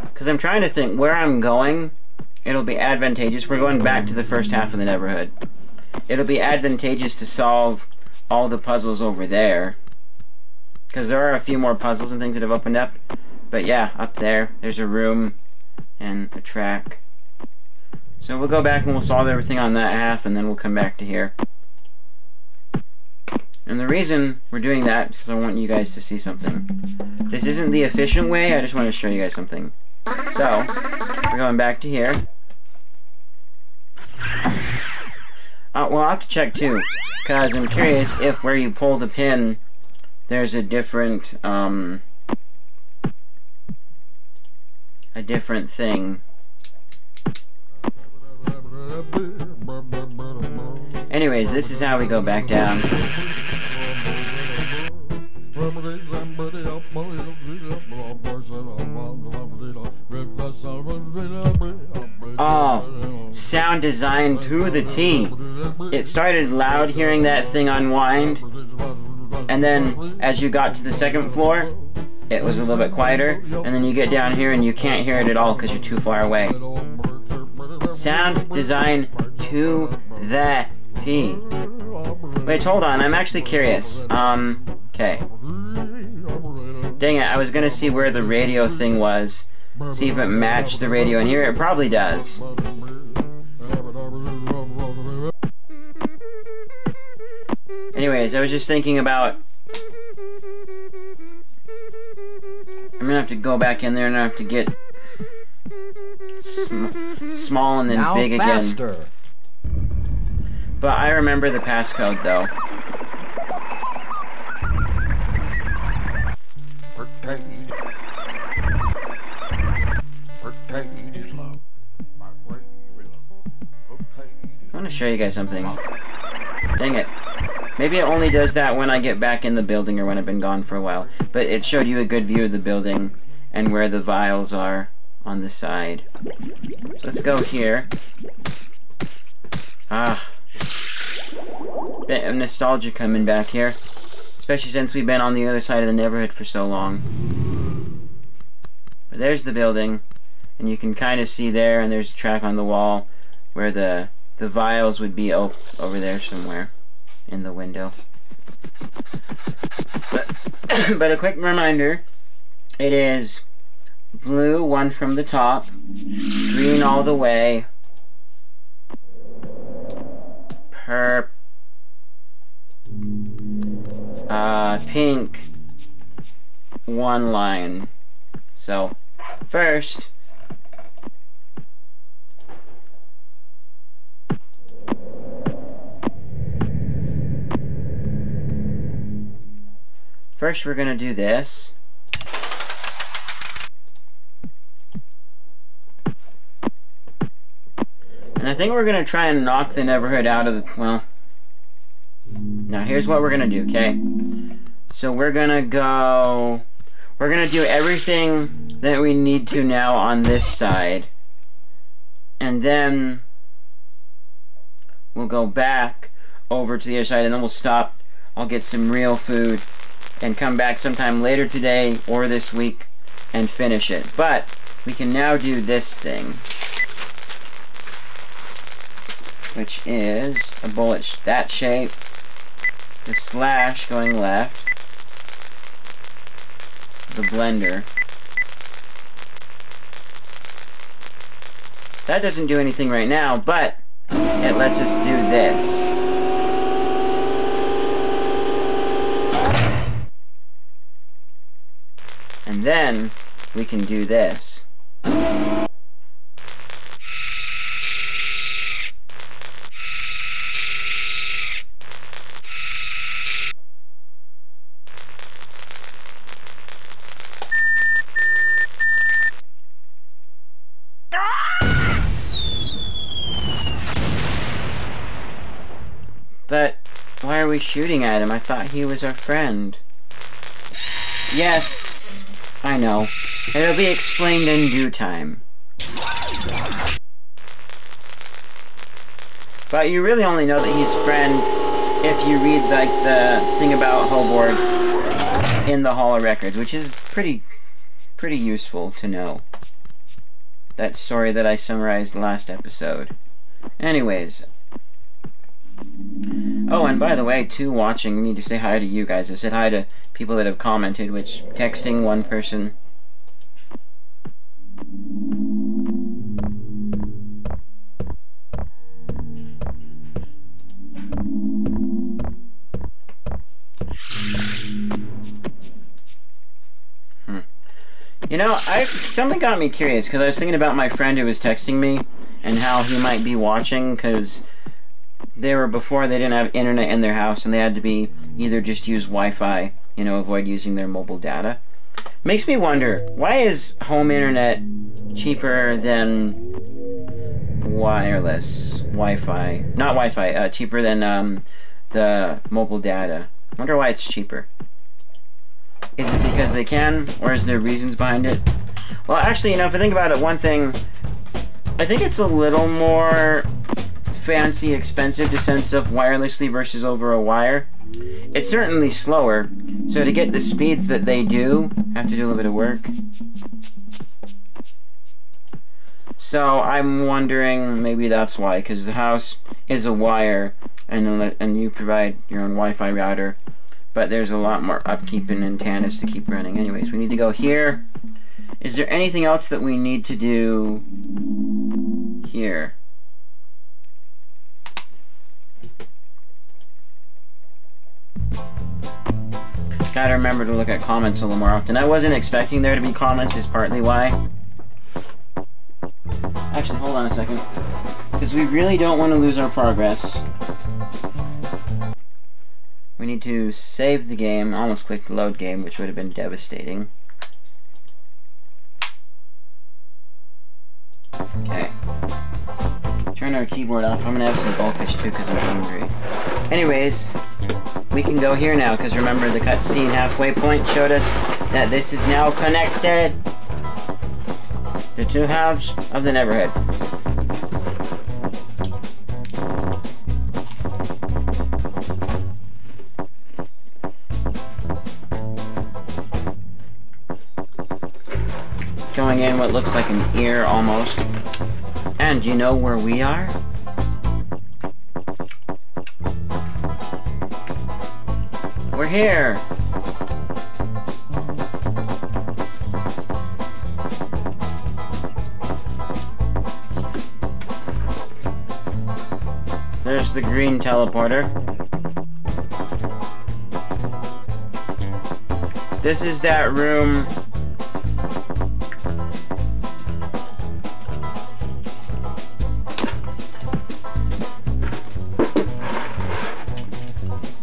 because I'm trying to think where I'm going, it'll be advantageous. We're going back to the first half of the Neverhood. It'll be advantageous to solve all the puzzles over there, because there are a few more puzzles and things that have opened up. But yeah, up there's a room and a track. So we'll go back and we'll solve everything on that half, and then we'll come back to here. And the reason we're doing that is because I want you guys to see something. This isn't the efficient way, I just want to show you guys something. So, we're going back to here. Well, I'll have to check too, because I'm curious if where you pull the pin, there's a different thing. Anyways, this is how we go back down. Oh, sound design to the T. It started loud hearing that thing unwind, and then as you got to the second floor, it was a little bit quieter, and then you get down here and you can't hear it at all because you're too far away. Sound design to the T. Wait, hold on, I'm actually curious. Okay. Dang it, I was gonna see where the radio thing was. See if it matched the radio in here. It probably does. Anyways, I was just thinking about... I'm gonna have to go back in there and I have to get... small and then now big faster. Again. But I remember the passcode though. I want to show you guys something. Dang it. Maybe it only does that when I get back in the building or when I've been gone for a while. But it showed you a good view of the building and where the vials are on the side. So let's go here. Ah. Bit of nostalgia coming back here. Especially since we've been on the other side of the Neverhood for so long. But there's the building. And you can kind of see there, and there's a track on the wall where the vials would be over there somewhere in the window. But a quick reminder, it is blue, one from the top, green all the way, pink, one line. So, first, we're going to do this. And I think we're going to try and knock the Neverhood out of the... Well... Now here's what we're going to do, okay? So we're going to go... We're going to do everything that we need to now on this side. And then... we'll go back over to the other side and then we'll stop. I'll get some real food. And come back sometime later today or this week and finish it. But we can now do this thing, which is a bullet that shape, the slash going left, the blender. That doesn't do anything right now, but it lets us do this. And then we can do this. But why are we shooting at him? I thought he was our friend. Yes. I know. It'll be explained in due time. But you really only know that he's friend if you read, like, the thing about Holborg in the Hall of Records, which is pretty useful to know. That story that I summarized last episode. Anyways. Oh, and by the way, too, watching, we need to say hi to you guys. I've said hi to people that have commented, which, texting one person. You know, something got me curious, because I was thinking about my friend who was texting me, and how he might be watching, because they were before they didn't have internet in their house and they had to be either just use Wi-Fi, you know, avoid using their mobile data. Makes me wonder, why is home internet cheaper than wireless Wi-Fi? Not Wi-Fi, cheaper than the mobile data. I wonder why it's cheaper. Is it because they can, or is there reasons behind it? Well, actually, you know, if I think about it, one thing, I think it's a little more fancy, expensive to send stuff wirelessly versus over a wire. It's certainly slower, so to get the speeds that they do, have to do a little bit of work. So I'm wondering, maybe that's why, because the house is a wire, and you provide your own Wi-Fi router, but there's a lot more upkeep and antennas to keep running. Anyways, we need to go here. Is there anything else that we need to do here? Gotta remember to look at comments a little more often. I wasn't expecting there to be comments, is partly why. Actually, hold on a second. Because we really don't want to lose our progress. We need to save the game. I almost clicked load game, which would have been devastating. Okay. Turn our keyboard off. I'm gonna have some goldfish too because I'm hungry. Anyways, we can go here now because remember the cutscene halfway point showed us that this is now connected. The two halves of the Neverhood. Going in what looks like an ear almost. And you know where we are? We're here! There's the green teleporter. This is that room.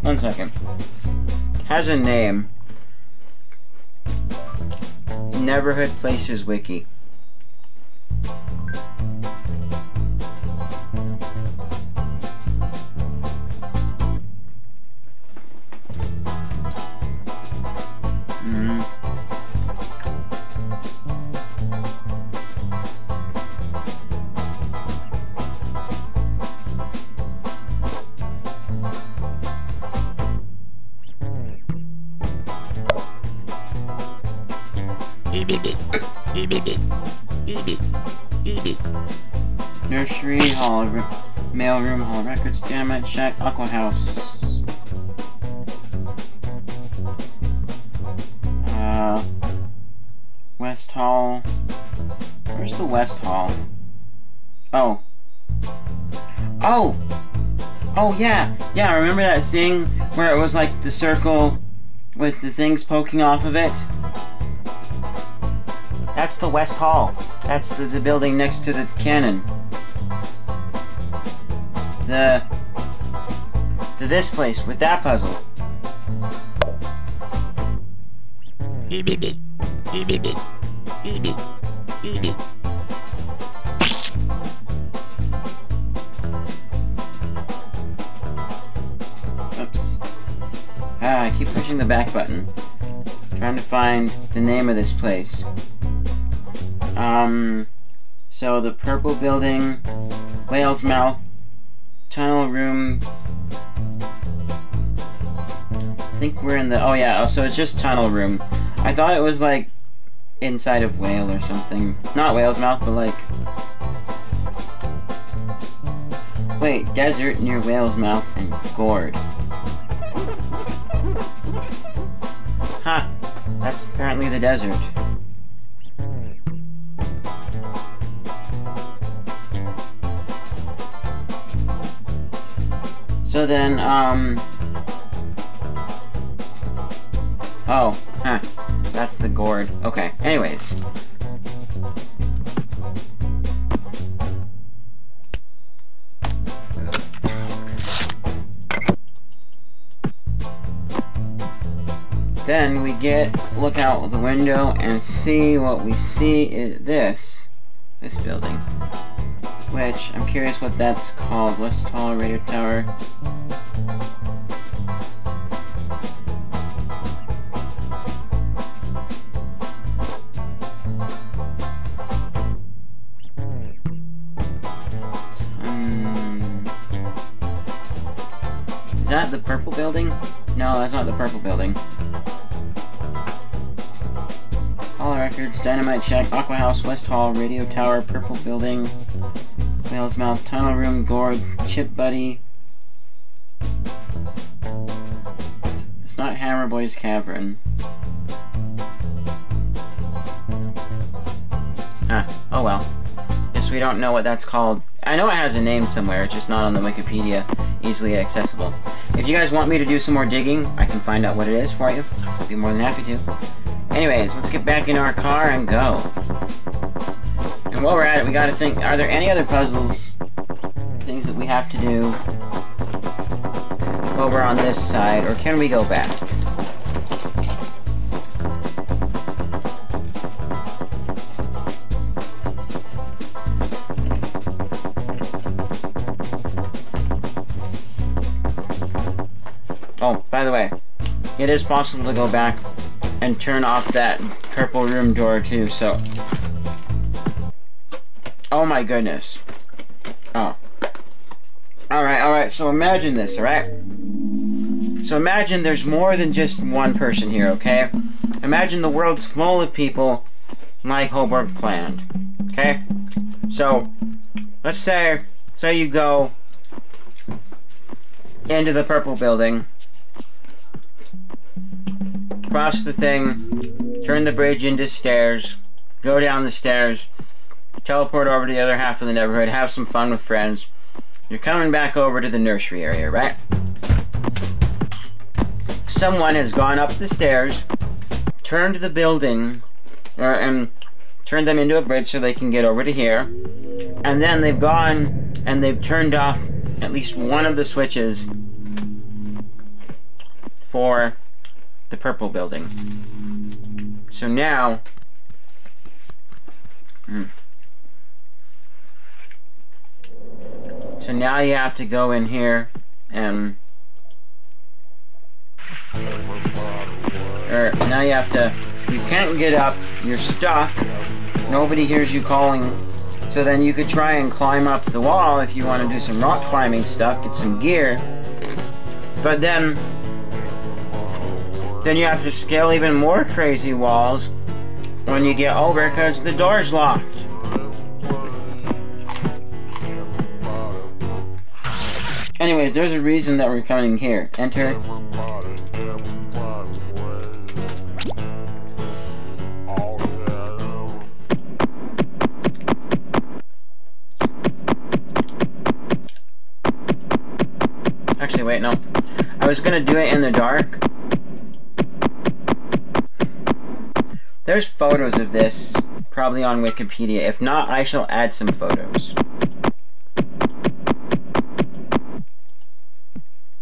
One second. Has a name. Neverhood Places Wiki. Nursery, hall, mailroom, hall, records, dynamite shack, aqua house. West Hall. Where's the West Hall? Oh. Oh! Oh, yeah! Yeah, remember that thing where it was like the circle with the things poking off of it? That's the West Hall. That's the building next to the cannon. This place with that puzzle. Oops. I keep pushing the back button. Trying to find the name of this place. So the purple building, Whale's Mouth, tunnel room. I think we're in the, oh yeah, so it's just tunnel room. I thought it was like inside of Whale or something. Not Whale's Mouth, but like, wait, desert near Whale's Mouth and gourd. Huh, that's apparently the desert. So then, oh, huh, that's the gourd. Okay, anyways. then we look out the window and see what we see is this building. Which, I'm curious what that's called. West Hall Radio Tower. Is that the purple building? No, that's not the purple building. Hall Records, Dynamite Shack, Aqua House, West Hall, Radio Tower, Purple Building, Whale's Mouth, Tunnel Room, Gorg, Chip Buddy. It's not Hammer Boy's Cavern. Oh well. Guess we don't know what that's called. I know it has a name somewhere, it's just not on the Wikipedia, easily accessible. If you guys want me to do some more digging, I can find out what it is for you. I'd be more than happy to. Anyways, let's get back in our car and go. And while we're at it, we gotta think, are there any other puzzles, things that we have to do while we're on this side, or can we go back? Oh, by the way, it is possible to go back and turn off that purple room door too, so... Oh my goodness. Oh. Alright, so imagine this, alright? So imagine there's more than just one person here, okay? Imagine the world's full of people like Hoburg planned, okay? So, let's say you go into the purple building, cross the thing, turn the bridge into stairs, go down the stairs, teleport over to the other half of the neighborhood, have some fun with friends. You're coming back over to the nursery area, right? Someone has gone up the stairs, turned the building, and turned them into a bridge so they can get over to here, and then they've gone and they've turned off at least one of the switches for the purple building. So now you have to go in here and you can't get up, you're stuck, nobody hears you calling, so then you could try and climb up the wall if you want to do some rock climbing stuff, get some gear, but then you have to scale even more crazy walls when you get over because the door's locked. Anyways, there's a reason that we're coming here. Enter. Actually, wait, no. I was gonna do it in the dark. There's photos of this, probably on Wikipedia. If not, I shall add some photos.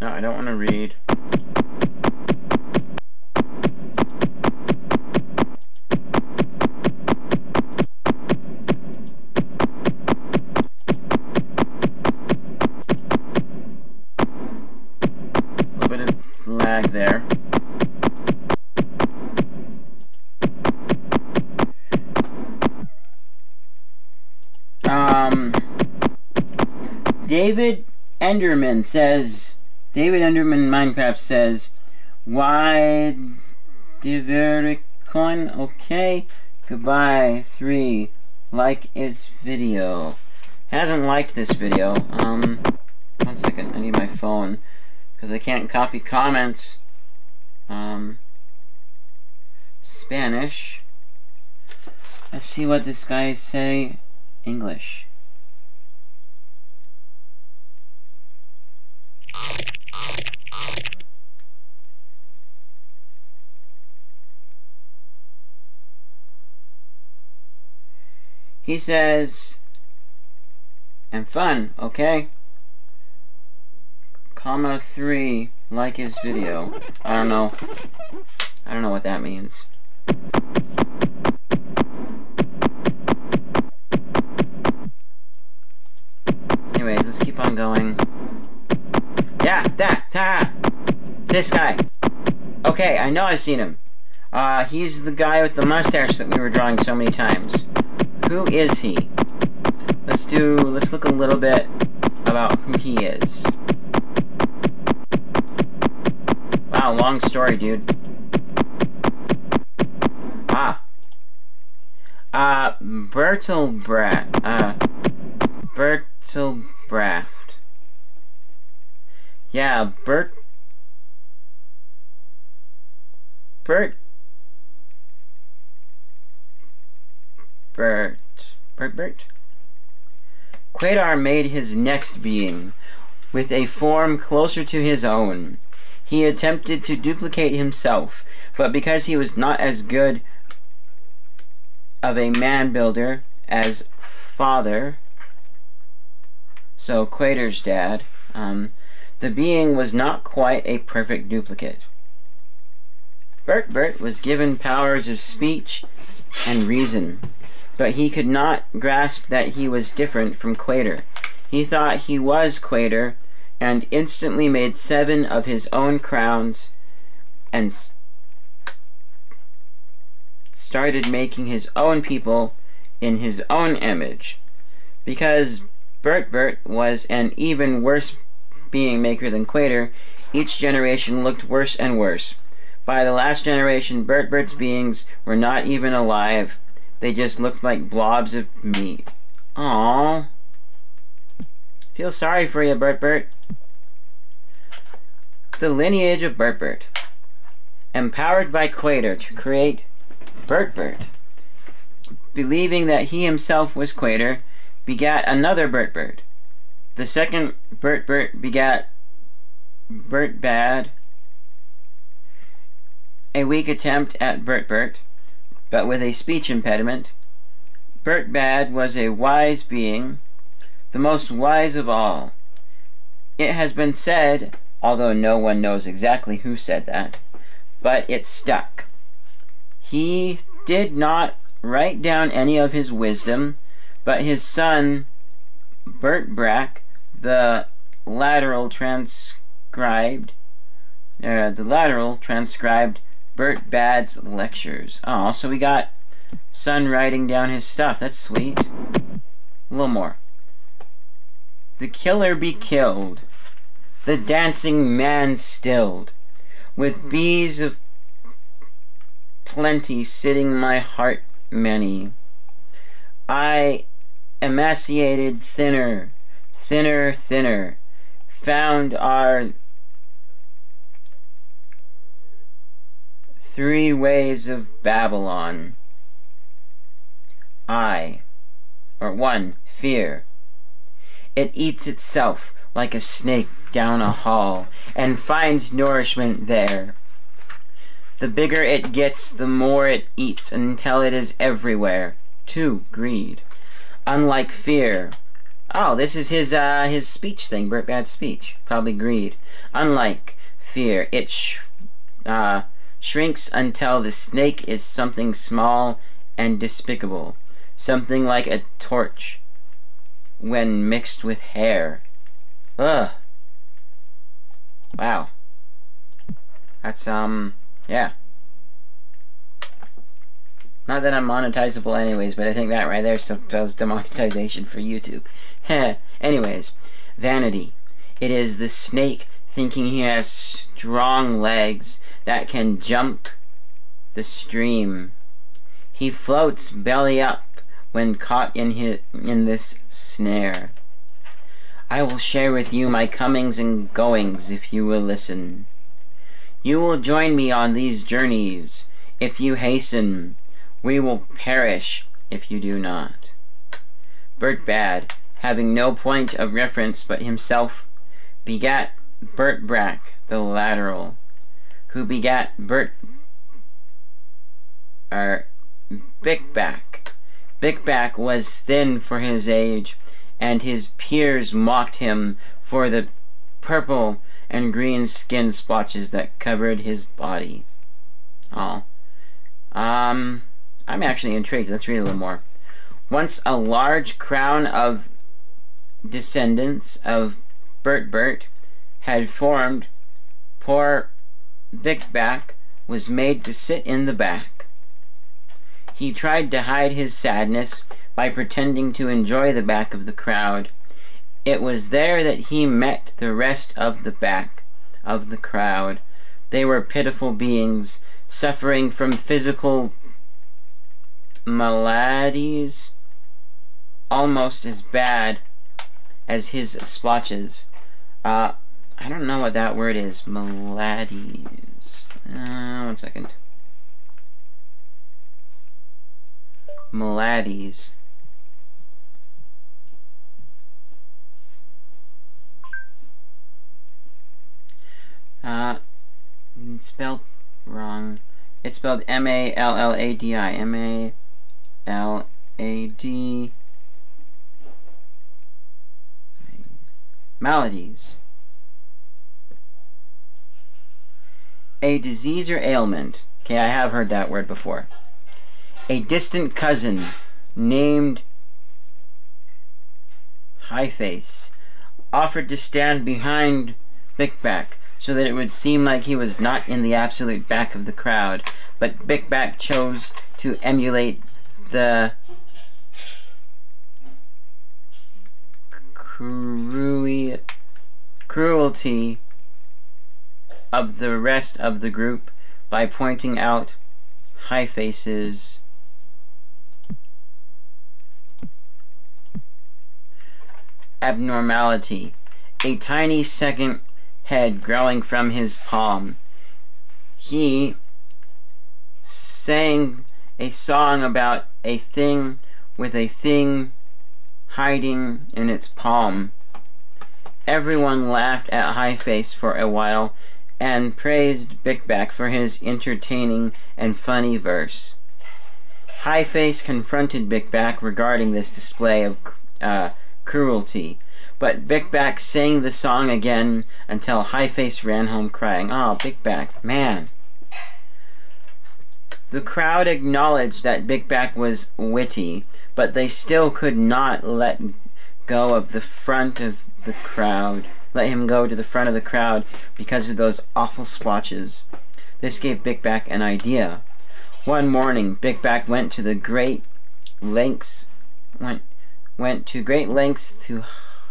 No, I don't want to read. A little bit of lag there. David Enderman Minecraft says, why Divericon? Okay, goodbye. 3, like his video. Hasn't liked this video. 1 second, I need my phone because I can't copy comments. Spanish. Let's see what this guy say. English. He says, and fun, okay? Comma 3, like his video. I don't know I don't know what that means. Anyways, let's keep on going. Yeah, this guy. Okay, I know I've seen him. He's the guy with the mustache that we were drawing so many times. Who is he? Let's look a little bit about who he is. Wow, long story, dude. Bertelbraft. Yeah, Bert. Quaidar made his next being, with a form closer to his own. He attempted to duplicate himself, but because he was not as good of a man builder as Father, so Quaidar's dad, the being was not quite a perfect duplicate. Bert was given powers of speech and reason, but he could not grasp that he was different from Quaidar. He thought he was Quaidar, and instantly made 7 of his own crowns, and started making his own people in his own image. Because Bert was an even worse being maker than Quaidar, each generation looked worse and worse. By the last generation, Bert's beings were not even alive. They just looked like blobs of meat. Aww. Feel sorry for you, Bert. The lineage of Bert. Empowered by Quaidar to create Bert. Believing that he himself was Quaidar, begat another Bert. The second Bert begat Bert Bad. A weak attempt at Bert, but with a speech impediment. Bert Bad was a wise being, the most wise of all. It has been said, although no one knows exactly who said that, but it stuck. He did not write down any of his wisdom, but his son, Bert Brack, the lateral transcribed Bert Bad's lectures. Oh, so we got son writing down his stuff. That's sweet. A little more. The killer be killed, the dancing man stilled, with bees of plenty sitting my heart many. I emaciated thinner, found our 3 ways of Babylon. 1. Fear. It eats itself like a snake down a hall, and finds nourishment there. The bigger it gets, the more it eats, until it is everywhere. 2. Greed. Unlike fear. Oh, this is his speech thing, Bert Bad's speech. Probably greed. Unlike fear, it shrinks until the snake is something small and despicable. Something like a torch when mixed with hair. Ugh. Wow. That's, yeah. Not that I'm monetizable anyways, but I think that right there spells demonetization for YouTube. Anyways, vanity. It is the snake thinking he has strong legs that can jump the stream. He floats belly up when caught in this snare. I will share with you my comings and goings if you will listen. You will join me on these journeys if you hasten. We will perish if you do not. Bert Bad, having no point of reference but himself, begat Bert Brack the lateral, who begat Bickback. Bickback was thin for his age, and his peers mocked him for the purple and green skin splotches that covered his body. Oh. I'm actually intrigued. Let's read a little more. Once a large crown of descendants of Bert had formed, poor Bickback was made to sit in the back. He tried to hide his sadness by pretending to enjoy the back of the crowd. It was there that he met the rest of the back of the crowd. They were pitiful beings, suffering from physical maladies almost as bad as his splotches. I don't know what that word is. Maladies. One second. Maladies. It's spelled wrong. It's spelled M-A-L-L-A-D-I. M-A-L-A-D. Maladies. A disease or ailment. Okay, I have heard that word before. A distant cousin named Highface offered to stand behind Bickback so that it would seem like he was not in the absolute back of the crowd, but Bickback chose to emulate the cruelty of the rest of the group by pointing out Highface's abnormality, a tiny second head growing from his palm. He sang a song about a thing with a thing hiding in its palm. Everyone laughed at Highface for a while and praised Bickback for his entertaining and funny verse. Highface confronted Bickback regarding this display of cruelty, but Bickback sang the song again until Highface ran home crying. Oh, Bickback, man. The crowd acknowledged that Bickback was witty, but they still could not let go of the front of the crowd. Let him go to the front of the crowd because of those awful splotches. This gave Bickback an idea. One morning, Bickback went to great lengths to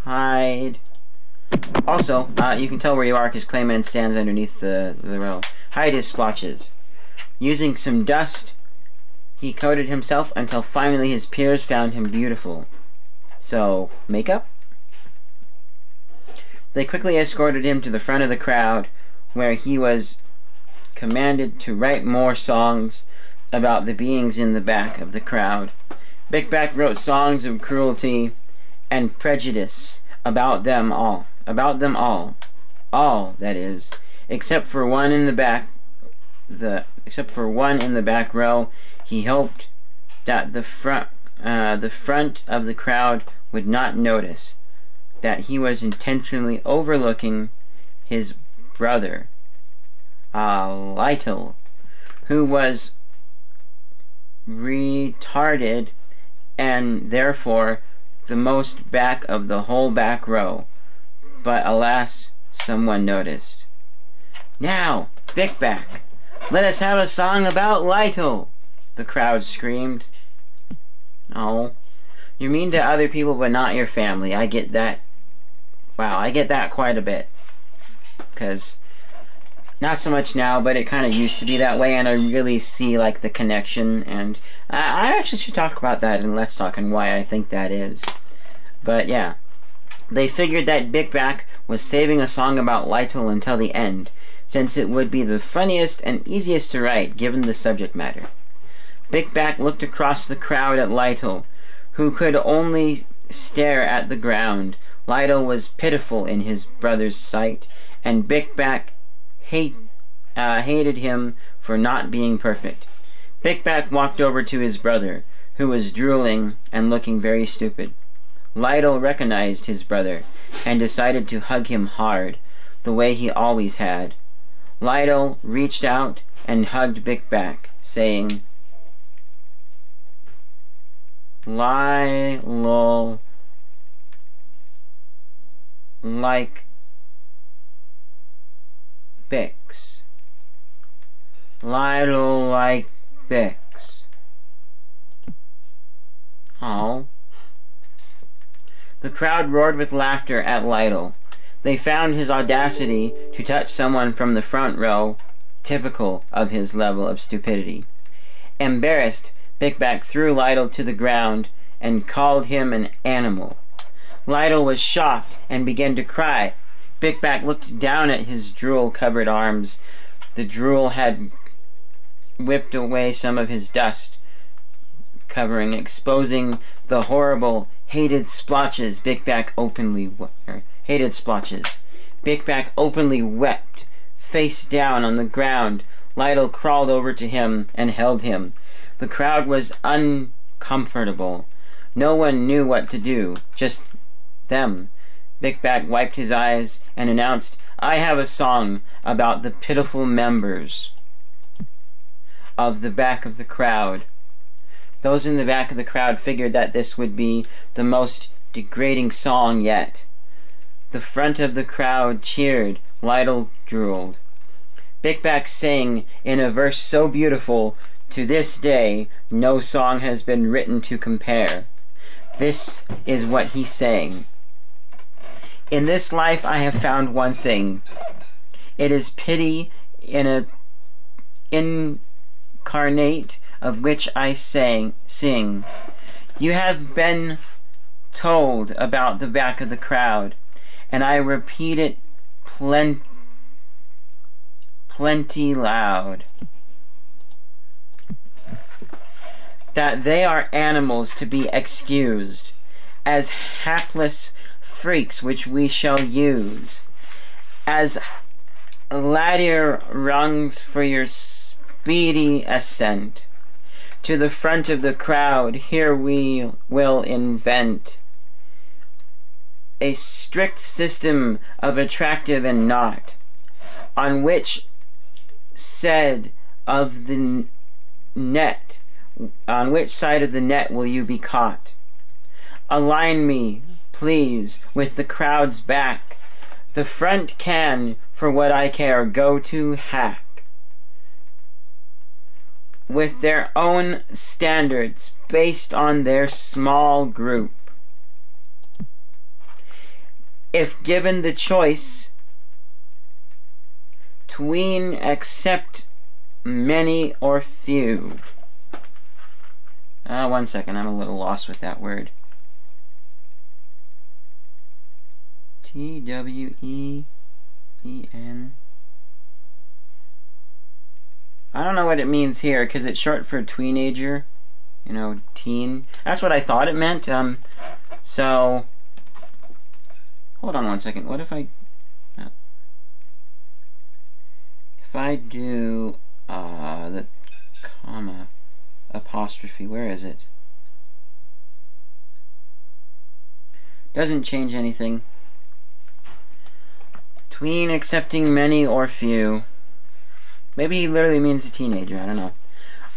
hide. Also, you can tell where you are because Clayman stands underneath the row. Hide his splotches. Using some dust, he coated himself until finally his peers found him beautiful. So, makeup? They quickly escorted him to the front of the crowd, where he was commanded to write more songs about the beings in the back of the crowd. Bickback wrote songs of cruelty and prejudice about them all. All, that is, except for one in the back row. He hoped that the front of the crowd would not notice that he was intentionally overlooking his brother, Lytle, who was retarded and therefore the most back of the whole back row. But alas, someone noticed. "Now, Bickback, let us have a song about Lytle!" the crowd screamed. Oh, you're mean to other people but not your family. I get that. Wow, I get that quite a bit. Because, not so much now, but it kind of used to be that way, and I really see, like, the connection, and I actually should talk about that in Let's Talk and why I think that is. But, yeah. They figured that Bickback was saving a song about Lytle until the end, since it would be the funniest and easiest to write, given the subject matter. Bickback looked across the crowd at Lytle, who could only stare at the ground. Lytle was pitiful in his brother's sight, and Bickback hated him for not being perfect. Bickback walked over to his brother, who was drooling and looking very stupid. Lytle recognized his brother, and decided to hug him hard, the way he always had. Lytle reached out and hugged Big Back, saying, Lilo like Bix. Lilo like Bix. Oh. The crowd roared with laughter at Lytle. They found his audacity to touch someone from the front row typical of his level of stupidity. Embarrassed, Big Back threw Lytle to the ground and called him an animal. Lytle was shocked and began to cry. Big Back looked down at his drool-covered arms. The drool had whipped away some of his dust covering, exposing the horrible, hated splotches. Big Back openly wept, face down on the ground. Lytle crawled over to him and held him. The crowd was uncomfortable. No one knew what to do, just them. Big Back wiped his eyes and announced, I have a song about the pitiful members of the back of the crowd. Those in the back of the crowd figured that this would be the most degrading song yet. The front of the crowd cheered. Lytle drooled. Big Back sang in a verse so beautiful, to this day no song has been written to compare. This is what he sang. In this life I have found one thing. It is pity incarnate of which I sing. You have been told about the back of the crowd, and I repeat it plenty loud. That they are animals to be excused, as hapless freaks which we shall use, as ladder rungs for your speedy ascent. To the front of the crowd here we will invent a strict system of attractive and not, on which side of the net will you be caught? Align me, please, with the crowd's back. The front can, for what I care, go to hack. With their own standards based on their small group. If given the choice, tween accept many or few. One second, I'm a little lost with that word. T-W-E-E-N. I don't know what it means here, because it's short for tweenager. You know, teen. That's what I thought it meant. So... Hold on one second. What if I... if I do the comma apostrophe, where is it? Doesn't change anything. Tween accepting many or few. Maybe he literally means a teenager, I don't know.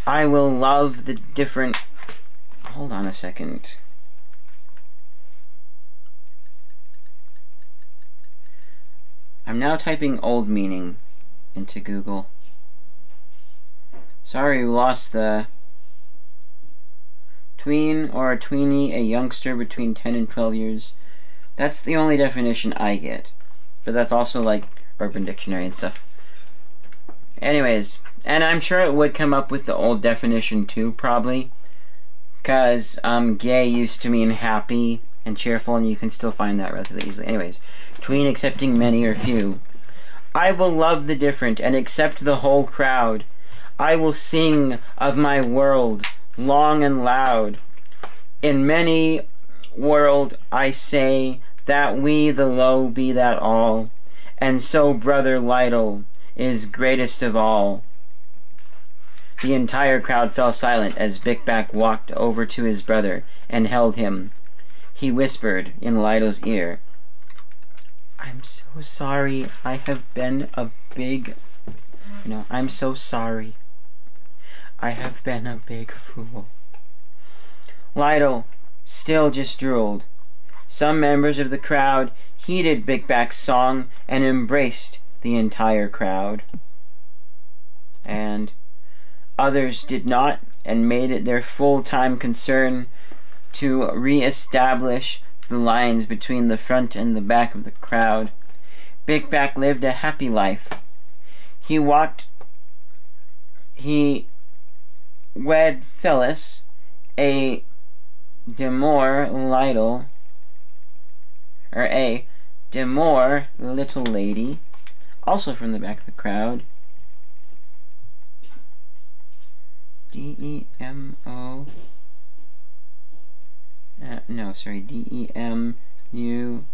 I will love the different... Hold on a second. I'm now typing old meaning into Google. Sorry, we lost the... Tween or a tweenie, a youngster between 10 and 12 years. That's the only definition I get. But that's also like Urban Dictionary and stuff. Anyways, and I'm sure it would come up with the old definition too, probably. Because gay used to mean happy and cheerful, and you can still find that relatively easily. Anyways, tween accepting many or few. I will love the different and accept the whole crowd. I will sing of my world long and loud. In many world I say that we the low be that all, and so brother Lytle is greatest of all. The entire crowd fell silent as Big Back walked over to his brother and held him. He whispered in Lytle's ear, I'm so sorry I have been a big You know, I'm so sorry. I have been a big fool. Lytle still just drooled. Some members of the crowd heeded Big Back's song and embraced the entire crowd. And others did not and made it their full-time concern to re-establish the lines between the front and the back of the crowd. Big Back lived a happy life. He wed Phyllis, a demure little lady, also from the back of the crowd. D-E-M-O no, sorry, D-E-M-U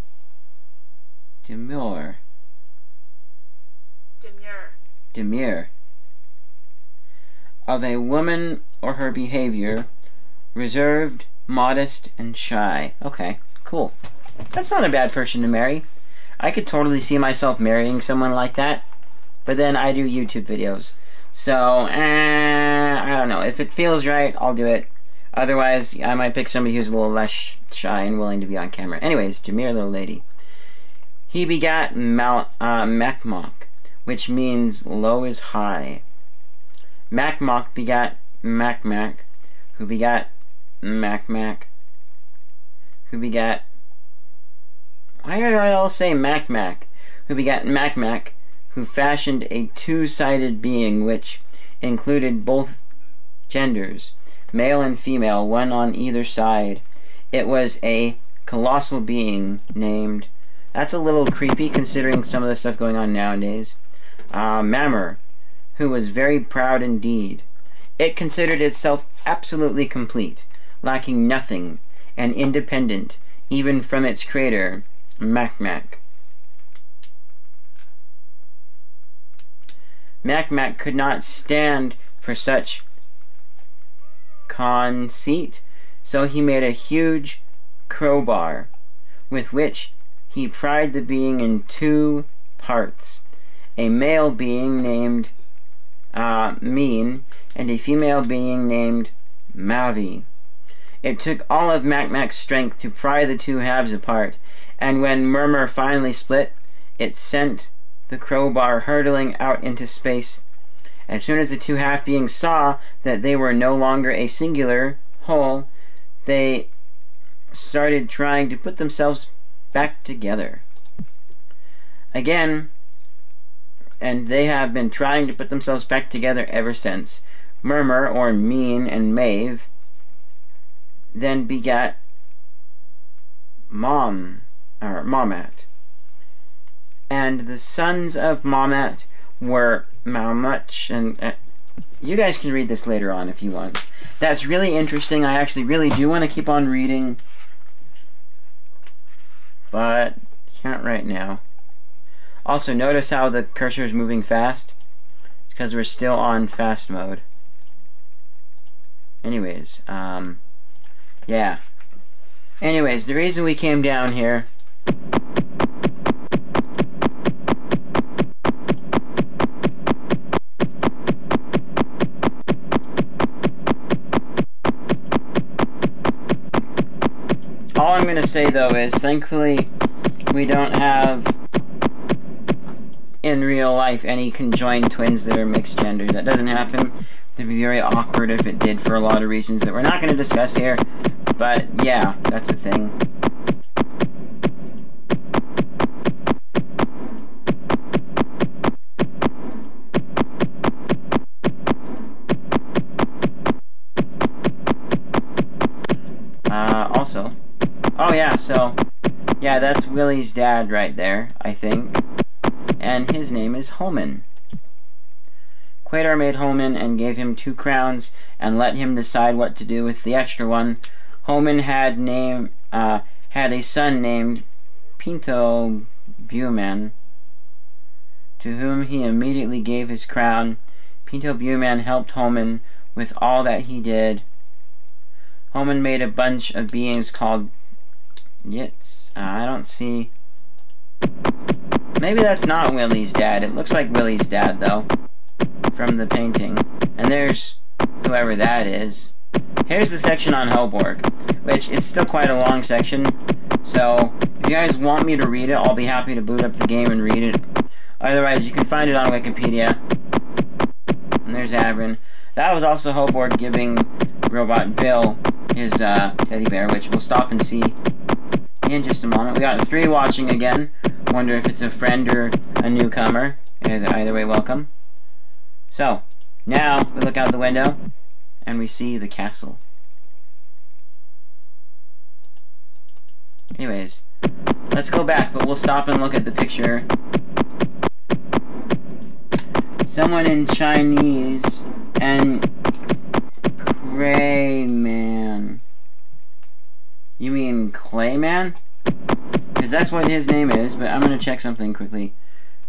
Demure. Demure. Of a woman or her behavior, reserved, modest, and shy. Okay, cool. That's not a bad person to marry. I could totally see myself marrying someone like that, but then I do YouTube videos. So, I don't know. If it feels right, I'll do it. Otherwise, I might pick somebody who's a little less shy and willing to be on camera. Anyways, demure little lady. He begat Macmock, which means low is high. Macmock begat Macmac, who begat Macmac, who begat... Why do I all say Macmac? Who begat Macmac, who fashioned a two-sided being which included both genders, male and female, one on either side. It was a colossal being named... That's a little creepy considering some of the stuff going on nowadays. Mammer, who was very proud indeed. It considered itself absolutely complete, lacking nothing, and independent even from its creator, Macmac. Macmac could not stand for such conceit, so he made a huge crowbar, with which he pried the being in two parts, a male being named Mean, and a female being named Mavi. It took all of Macmac's strength to pry the two halves apart, and when Murmur finally split, it sent the crowbar hurtling out into space. As soon as the two half-beings saw that they were no longer a singular whole, they started trying to put themselves back together again, and they have been trying to put themselves back together ever since. Murmur, or Mean, and Maeve then begat Momat, and the sons of Momat were Malmuch, and you guys can read this later on if you want. That's really interesting. I actually really do want to keep on reading, but can't right now. Also, notice how the cursor is moving fast? It's because we're still on fast mode. Anyways, yeah. Anyways, the reason we came down here... All I'm going to say, though, is thankfully we don't have, in real life, any conjoined twins that are mixed gender. That doesn't happen. It'd be very awkward if it did for a lot of reasons that we're not going to discuss here. But, yeah, that's a thing. Also... Oh yeah, so, yeah, that's Willie's dad right there, I think. And his name is Homan. Quaidar made Homan and gave him 2 crowns and let him decide what to do with the extra one. Homan had a son named Pinto Buman, to whom he immediately gave his crown. Pinto Buman helped Homan with all that he did. Homan made a bunch of beings called Yits. I don't see... Maybe that's not Willie's dad. It looks like Willie's dad, though. from the painting. And there's whoever that is. Here's the section on Hellborg, which it's still quite a long section. So if you guys want me to read it, I'll be happy to boot up the game and read it. Otherwise, you can find it on Wikipedia. And there's Avron. That was also Hellborg giving Robot Bill his teddy bear, which we'll stop and see in just a moment. We got 3 watching again. Wonder if it's a friend or a newcomer. Either way, welcome. So, now we look out the window and we see the castle. Anyways, let's go back, but we'll stop and look at the picture. Someone in Chinese and Crayman. You mean Clayman? Because that's what his name is, but I'm going to check something quickly.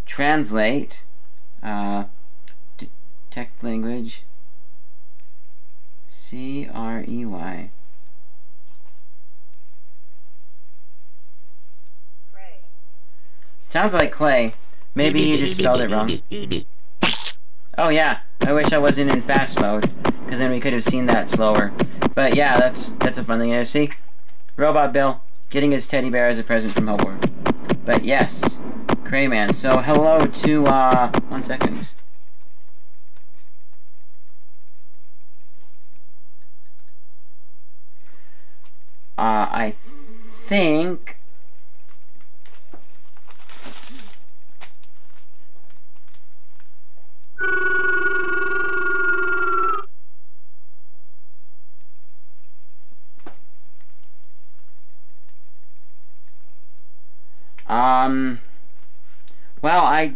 Translate. Detect language. C-R-E-Y. Cray. Sounds like Clay. Maybe you just spelled it wrong. Oh yeah, I wish I wasn't in fast mode, because then we could have seen that slower. But yeah, that's a fun thing to see. Robot Bill getting his teddy bear as a present from Hellborg. But yes, Crayman. So hello to 1 second. I think. Well,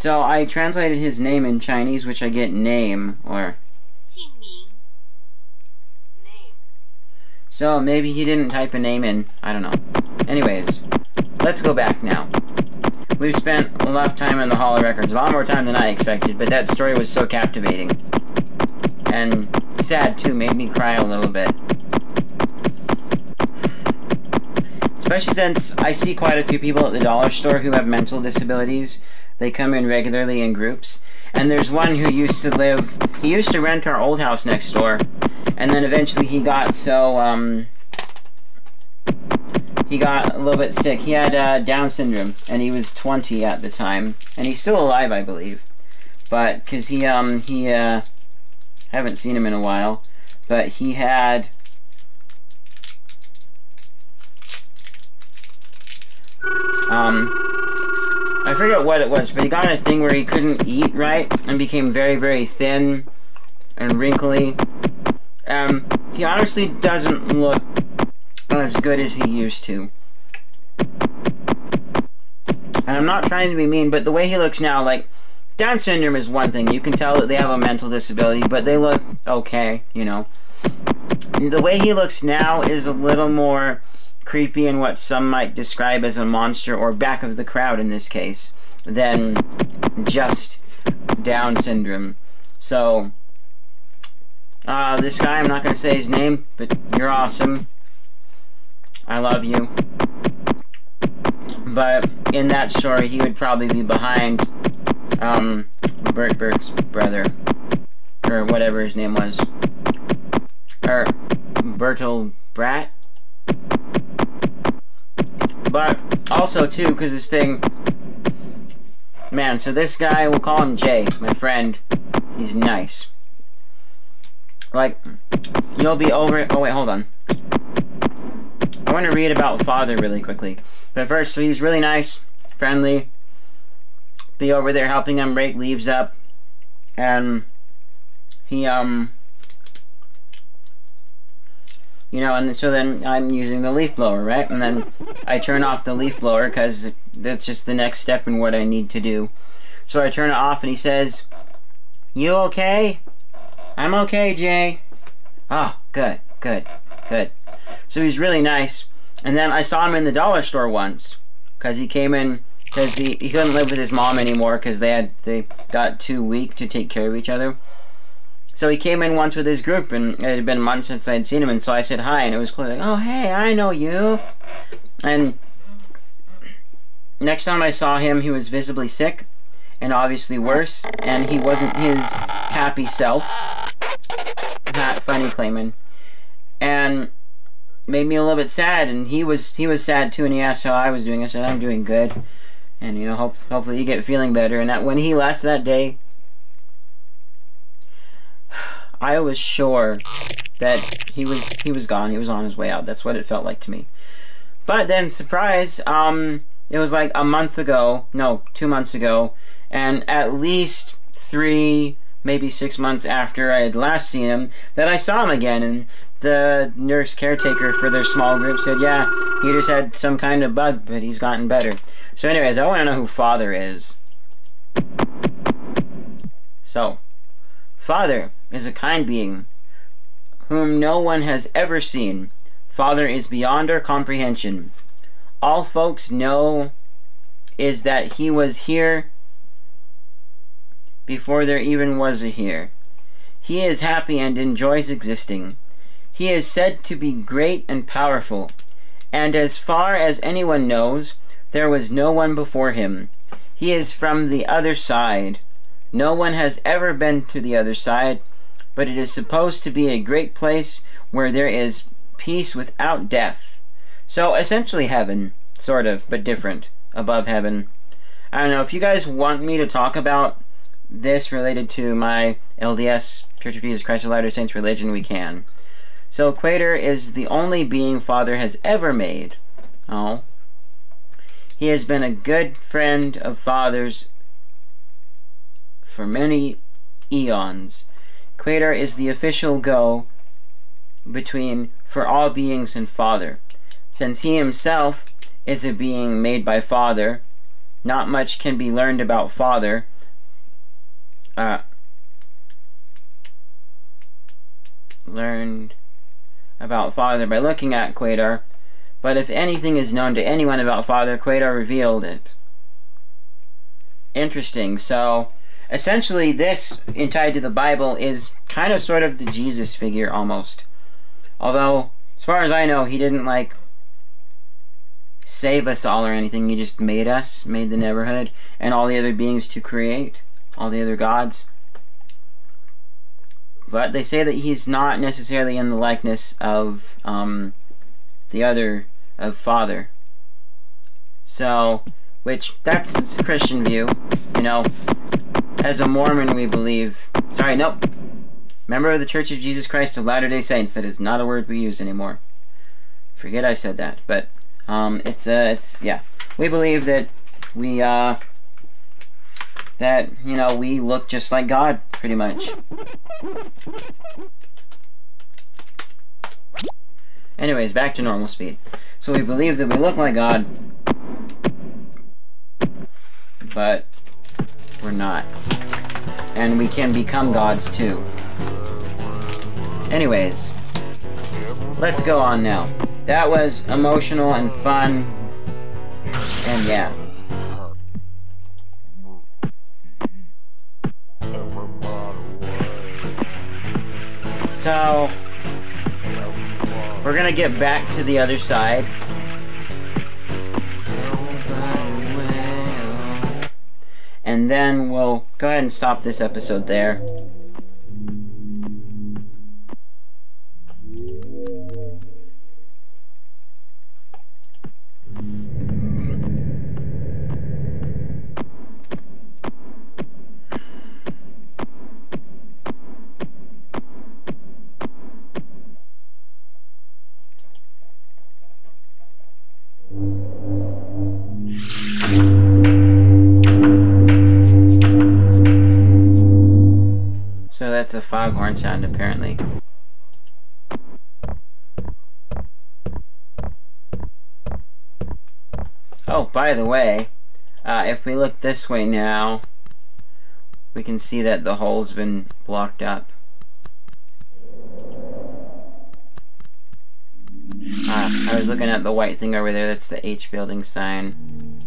So I translated his name in Chinese, which I get name, or... 姓名 name. So maybe he didn't type a name in, I don't know. Anyways, let's go back now. We've spent a lot of time in the Hall of Records, a lot more time than I expected, but that story was so captivating. And sad too, made me cry a little bit. Especially since I see quite a few people at the dollar store who have mental disabilities. They come in regularly in groups. And there's one who used to live... He used to rent our old house next door. And then eventually he got so, he got a little bit sick. He had Down syndrome. And he was 20 at the time. And he's still alive, I believe. But, because he haven't seen him in a while. But he had... I forget what it was, but he got a thing where he couldn't eat right and became very, very thin and wrinkly. He honestly doesn't look as good as he used to. And I'm not trying to be mean, but the way he looks now, like, Down syndrome is one thing. You can tell that they have a mental disability, but they look okay, you know. The way he looks now is a little more creepy and what some might describe as a monster, or back of the crowd in this case, than just Down syndrome. So, this guy, I'm not going to say his name, but you're awesome. I love you. But in that story, he would probably be behind Bert's brother, or whatever his name was, or Bertolt Brat. But also too, because this thing, man, so this guy, we'll call him Jay, my friend. He's nice. Like, you'll be over it. Oh wait, hold on. I want to read about Father really quickly. But first, so he's really nice, friendly. Be over there helping him break leaves up. And he, you know, and so then I'm using the leaf blower, right? And then I turn off the leaf blower because that's just the next step in what I need to do. So I turn it off and he says, "You okay?" "I'm okay, Jay." "Oh, good, good, good." So he's really nice. And then I saw him in the dollar store once because he came in because he couldn't live with his mom anymore because they got too weak to take care of each other. So he came in once with his group, and it had been months since I'd seen him, and so I said hi, and it was cool. Like, "Oh, hey, I know you." And next time I saw him, he was visibly sick, and obviously worse, and he wasn't his happy self. Not funny claiming. And made me a little bit sad, and he was sad too, and he asked how I was doing. I said, I'm doing good, and you know, hopefully you get feeling better. And that when he left that day, I was sure that he was gone. He was on his way out. That's what it felt like to me. But then, surprise, it was like a month ago, no, 2 months ago, and at least 3, maybe 6 months after I had last seen him, that I saw him again. And the nurse caretaker for their small group said, yeah, he just had some kind of bug, but he's gotten better. So anyways, I want to know who Father is. So, Father is a kind being whom no one has ever seen. Father is beyond our comprehension. All folks know is that he was here before there even was a here. He is happy and enjoys existing. He is said to be great and powerful, and as far as anyone knows, there was no one before him. He is from the other side. No one has ever been to the other side, but it is supposed to be a great place where there is peace without death. So essentially heaven, sort of, but different, above heaven. I don't know, if you guys want me to talk about this related to my LDS, Church of Jesus Christ of Latter-day Saints religion, we can. So Quater is the only being Father has ever made. Oh. He has been a good friend of Father's for many eons. Quater is the official go-between for all beings and Father. Since he himself is a being made by Father, not much can be learned about Father. Learned about Father by looking at Quater, but if anything is known to anyone about Father, Quater revealed it. Interesting. So, essentially, this, tied to the Bible, is kind of sort of the Jesus figure, almost. Although, as far as I know, he didn't, like, save us all or anything. He just made us, made the Neverhood, and all the other beings to create, all the other gods. But they say that he's not necessarily in the likeness of the other, of Father. So, which, that's the Christian view. You know, as a Mormon we believe, sorry, nope. Member of the Church of Jesus Christ of Latter-day Saints, that is not a word we use anymore. Forget I said that, but, it's, yeah. We believe that we, you know, we look just like God, pretty much. Anyways, back to normal speed. So we believe that we look like God, but we're not. And we can become gods too. Anyways, let's go on now. That was emotional and fun, and yeah. So, we're gonna get back to the other side. And then we'll go ahead and stop this episode there. So that's a foghorn sound, apparently. Oh, by the way, if we look this way now, we can see that the hole's been blocked up. I was looking at the white thing over there, that's the H building sign.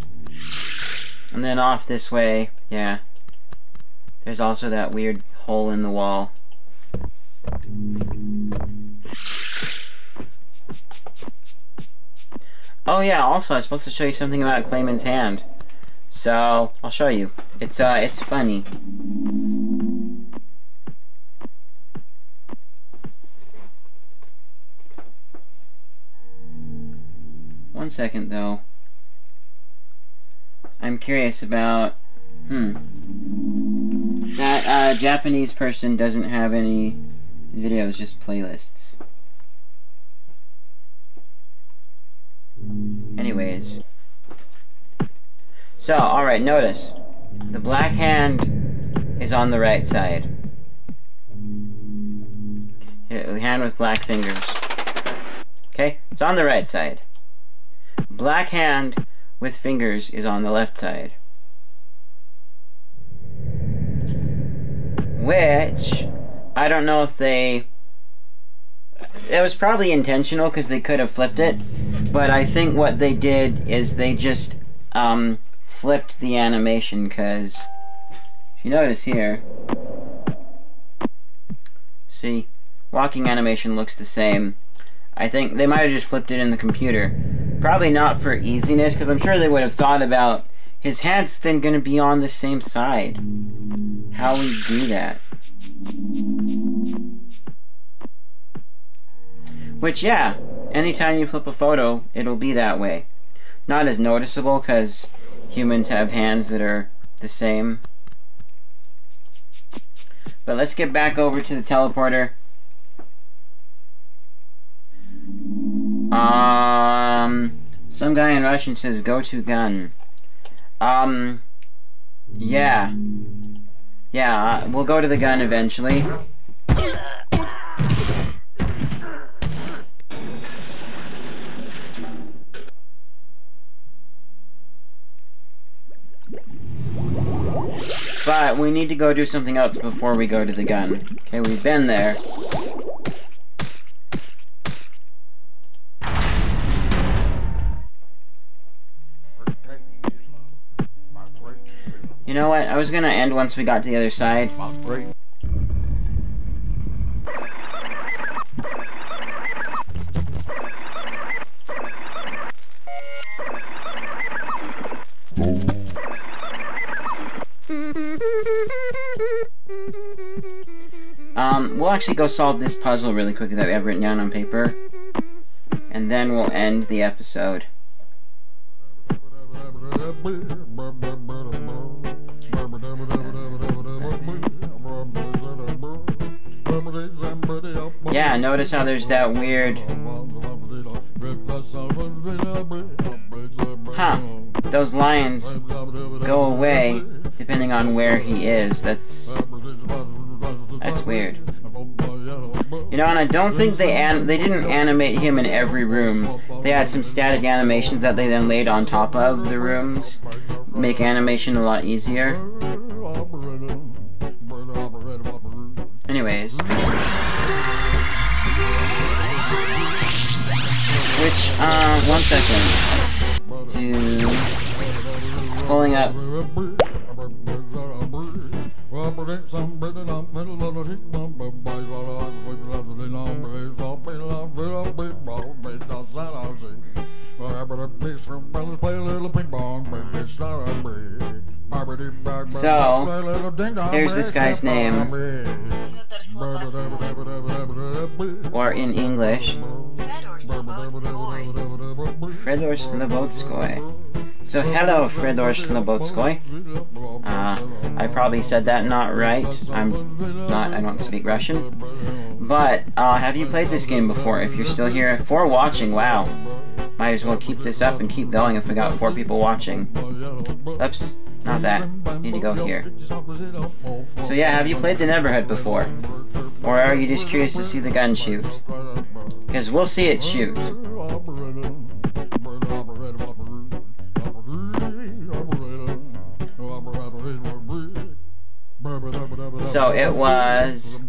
And then off this way, yeah, there's also that weird hole in the wall. Oh yeah, also I was supposed to show you something about Clayman's hand. So, I'll show you. It's funny. One second though. I'm curious about... That Japanese person doesn't have any videos, just playlists. Anyways. So, alright, notice. The black hand is on the right side. The hand with black fingers. Okay? It's on the right side. Black hand with fingers is on the left side. Which, I don't know if they... It was probably intentional because they could have flipped it. But I think what they did is they just flipped the animation, because if you notice here, see, walking animation looks the same. I think they might have just flipped it in the computer. Probably not for easiness, because I'm sure they would have thought about his hand's then going to be on the same side. How we do that? Which, yeah, anytime you flip a photo, it'll be that way. Not as noticeable, because humans have hands that are the same. But let's get back over to the teleporter. Some guy in Russian says, go to gun. Yeah. Yeah, we'll go to the gun eventually. But we need to go do something else before we go to the gun. Okay, we've been there. You know what? I was gonna end once we got to the other side. We'll actually go solve this puzzle really quickly that we have written down on paper. And then we'll end the episode. Yeah, notice how there's that weird... Huh. Those lines go away depending on where he is. That's weird. You know, and I don't think they didn't animate him in every room. They had some static animations that they then laid on top of the rooms. Make animation a lot easier. Anyways. Which, one second. Pulling up. So, here's this guy's name. Or in English, Fedor Slobodskoy. So hello, Fedor Slobodskoy. I probably said that not right. I don't speak Russian. But, have you played this game before? If you're still here for watching, wow. Might as well keep this up and keep going if we got 4 people watching. Oops, not that. Need to go here. So yeah, have you played the Neverhood before? Or are you just curious to see the gun shoot? Because we'll see it shoot. So it was...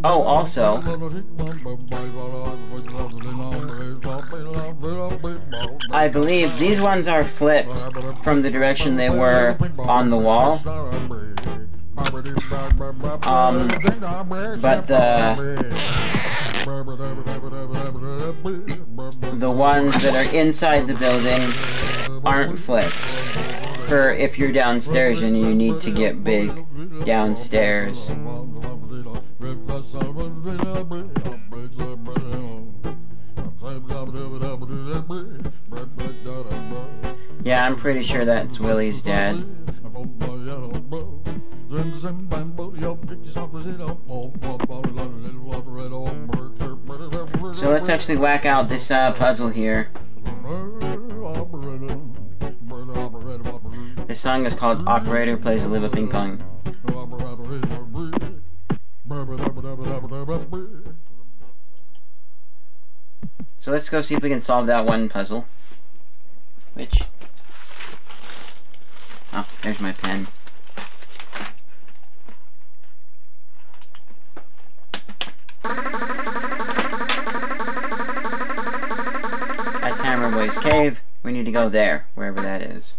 Oh, also... I believe these ones are flipped from the direction they were on the wall But the ones that are inside the building aren't flipped. For if you're downstairs and you need to get big downstairs. Yeah, I'm pretty sure that's Willie's dad. So let's actually whack out this puzzle here. This song is called Operator Plays a Live Ping Pong. So let's go see if we can solve that one puzzle. Which... oh, there's my pen. That's Hammerboy's cave. We need to go there, wherever that is.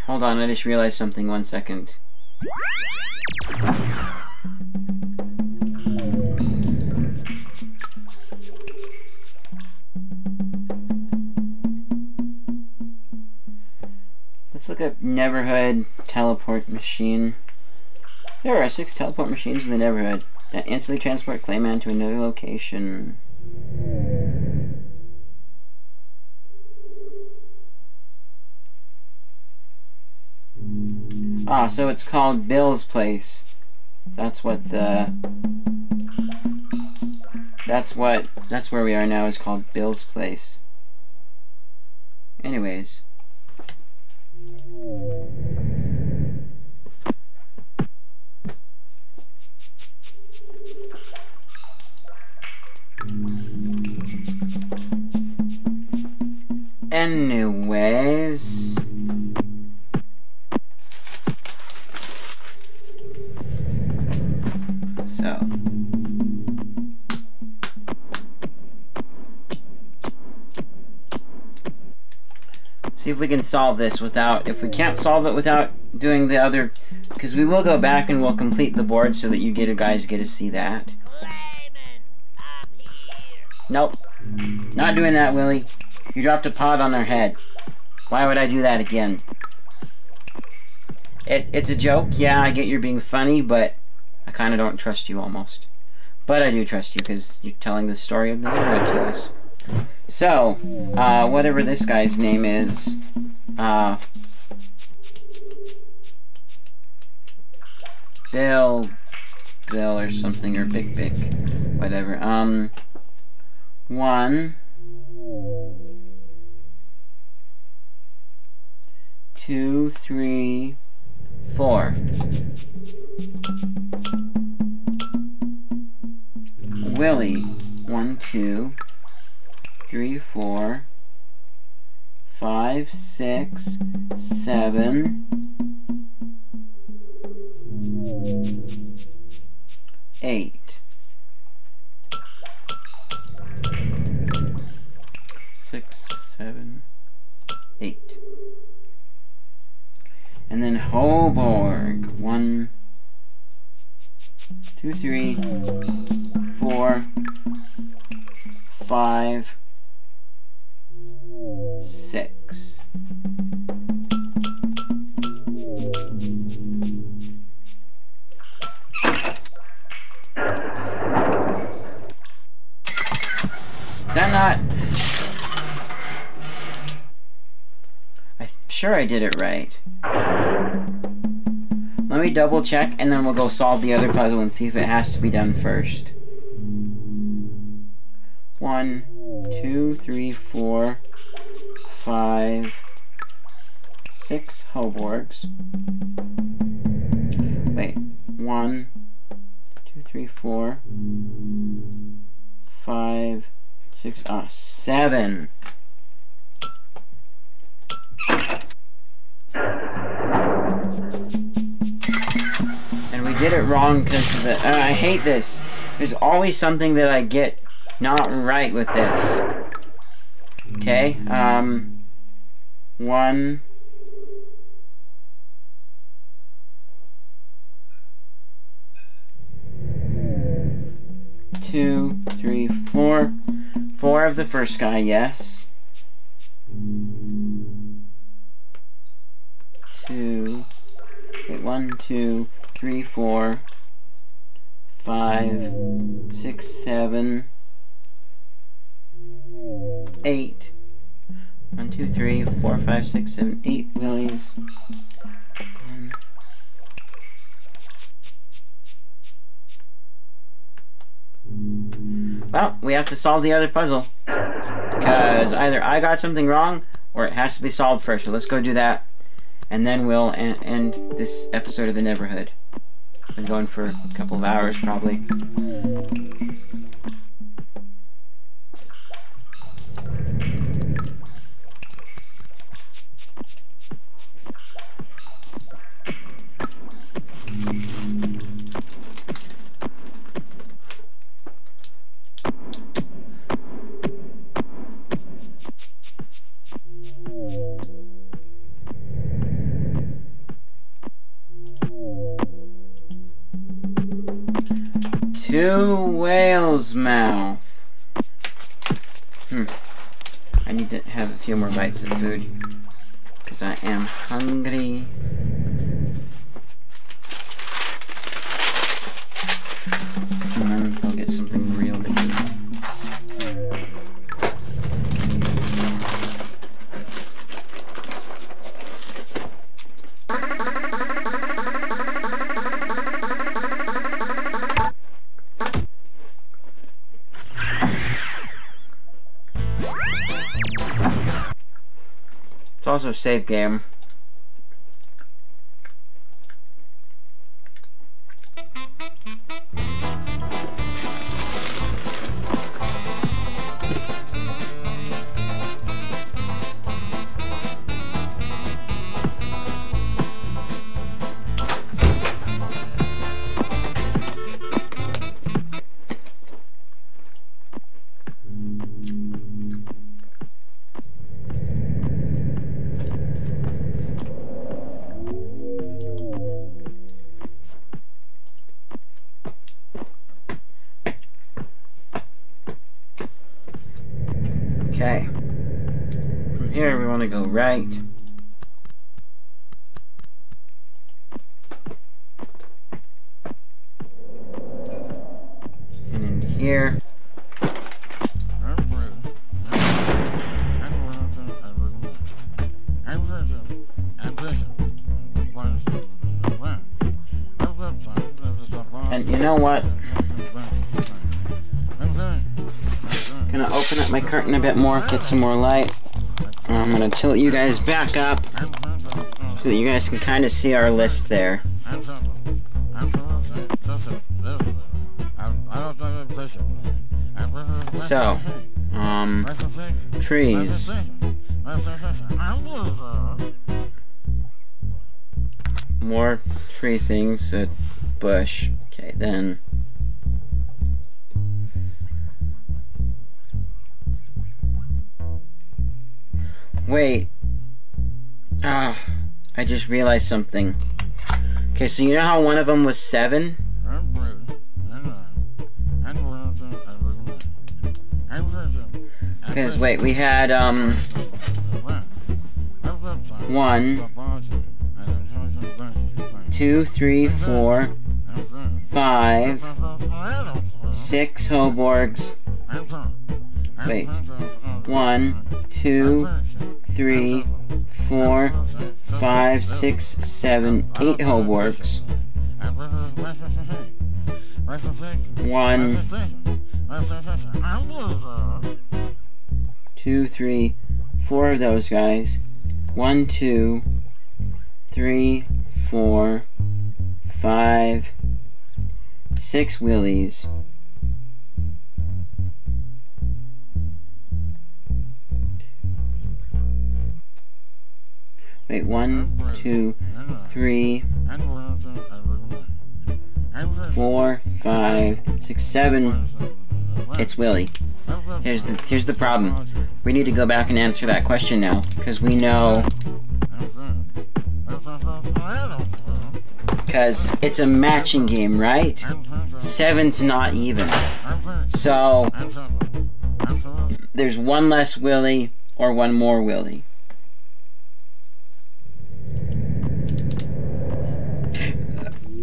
Hold on, I just realized something. 1 second. Let's look up Neverhood teleport machine. There are 6 teleport machines in the Neverhood that instantly transport Clayman to another location. Ah, so it's called Bill's Place. That's what the... That's where we are now, is called Bill's Place. Anyways. Anyways. So. See if we can solve this without, if we can't solve it without doing the other, because we will go back and we'll complete the board so that you guys get to see that. Nope. Not doing that, Willie. You dropped a pot on their head. Why would I do that again? It's a joke. Yeah, I get you're being funny, but I kind of don't trust you almost. But I do trust you because you're telling the story of the Neverhood to us. So, whatever this guy's name is, Bill or something, or Big, whatever. 1, 2, 3, 4. Willie, 1, 2, 3, 4, 5, 6, 7, 8. 6, 7, 8. And then Hoborg. 1, 2, 3, 4, 5, 6. Is that not... I'm sure I did it right. Let me double check and then we'll go solve the other puzzle and see if it has to be done first. 1, 2, 3, 4, 5, 6 Hoborgs. Wait, 1, 2, 3, 4, 5, 6, 7. And we did it wrong because of the... I hate this. There's always something that I get not right with this. Okay, 1, 2, 3, 4. 4 of the first guy, yes. 2. Wait, 1, 2, 3, 4, 5, 6, 7, 8. 1, 2, 3, 4, 5, 6, 7, 8 willies. Well, we have to solve the other puzzle. Because either I got something wrong, or it has to be solved first. So let's go do that. And then we'll end this episode of the Neverhood. Been going for a couple of hours, probably. 2 whale's mouth. I need to have a few more bites of food because I am hungry. And then I'll get something real to eat. It's also a save game. Okay. From here we want to go right. And in here. And you know what? Gonna open up my curtain a bit more, get some more light. I'm gonna tilt you guys back up so that you guys can kind of see our list there. So, trees. More tree things, a bush. Okay, then. Wait. I just realized something. Okay, so you know how one of them was 7? Because, wait, we had, 1, 2, 3, 4, 5, 6 Hoborgs. Wait. 1, 2, 3, 4, 5, 6, 7, 8 Hoborgs. 1, 2, 3, 4 of those guys. 1, 2, 3, 4, 5, 6 willies. Wait, 1, 2, 3, 4, 5, 6, 7. It's Willie. Here's the problem. We need to go back and answer that question now, because we know. Because it's a matching game, right? 7's not even. So, there's one less Willy or one more Willy.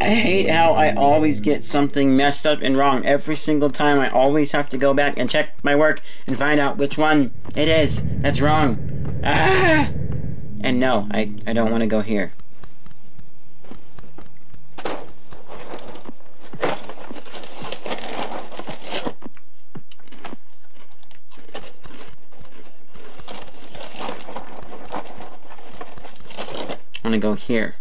I hate how I always get something messed up and wrong every single time. I always have to go back and check my work and find out which one it is that's wrong. Ah! And no, I don't want to go here. I want to go here.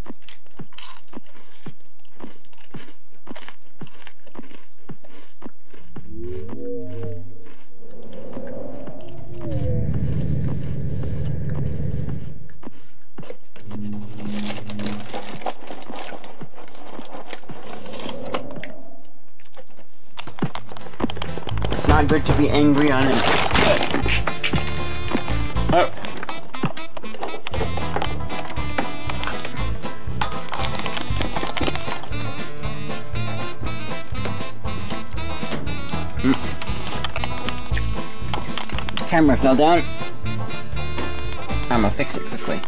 It's not good to be angry on it. Oh. Camera fell down. I'm gonna fix it quickly.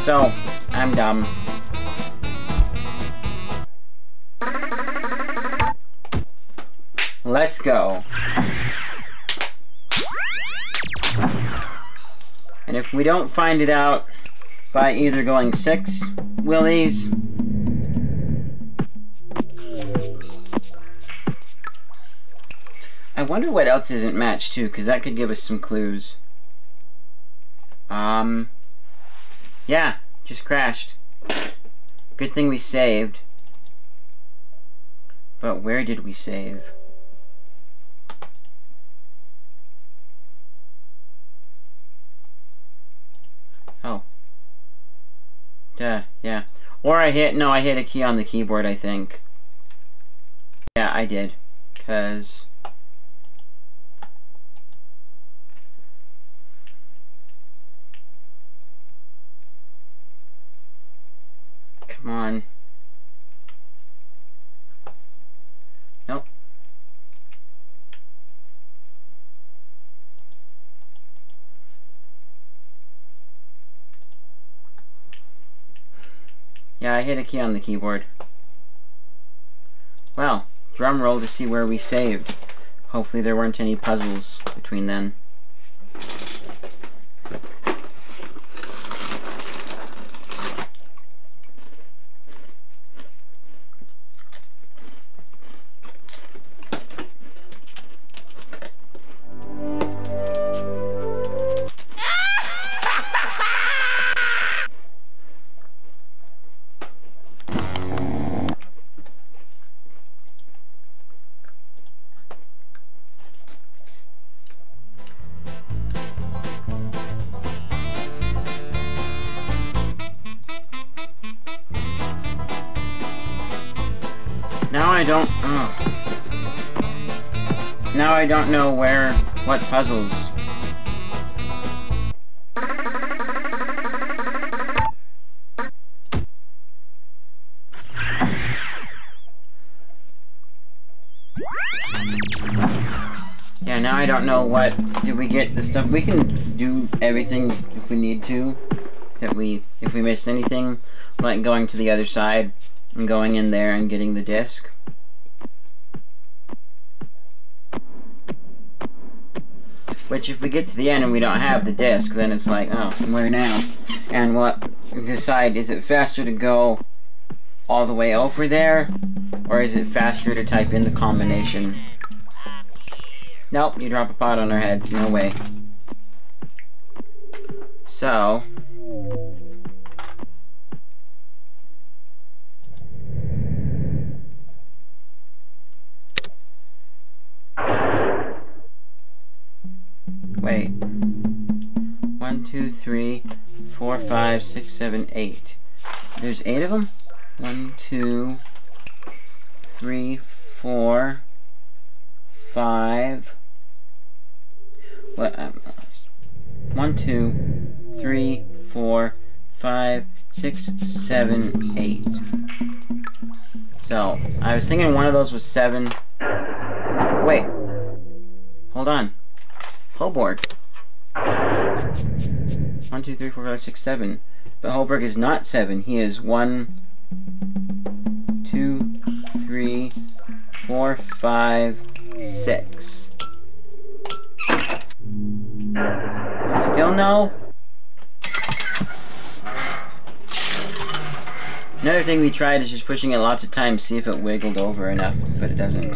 So, I'm dumb. Let's go. And if we don't find it out by either going 6 Willies I wonder what else isn't matched too, because that could give us some clues. Yeah, just crashed. Good thing we saved. But where did we save? Oh. Duh, yeah. Or I hit a key on the keyboard, I think. Yeah, I did. 'Cause... Come on. Nope. Yeah, I hit a key on the keyboard. Well, drum roll to see where we saved. Hopefully there weren't any puzzles between then. Now I don't know what puzzles. Yeah, now I don't know what. Did we get the stuff? We can do everything if we need to. If we missed anything, like going to the other side and going in there and getting the disc. Which, if we get to the end and we don't have the disc, then it's like, oh, where now? And what? Decide, is it faster to go all the way over there? Or is it faster to type in the combination? Nope, you drop a pot on our heads. No way. So... Wait. 1, 2, 3, 4, 5, 6, 7, 8. There's 8 of them? 1, 2, 3, 4, 5. What? I'm lost. 1, 2, 3, 4, 5, 6, 7, 8. So, I was thinking one of those was 7. Wait. Hold on. Holborg. 1, 2, 3, 4, 5, 6, 7. But Holberg is not 7. He is 1, 2, 3, 4, 5, 6. Still no? Another thing we tried is just pushing it lots of times, see if it wiggled over enough, but it doesn't.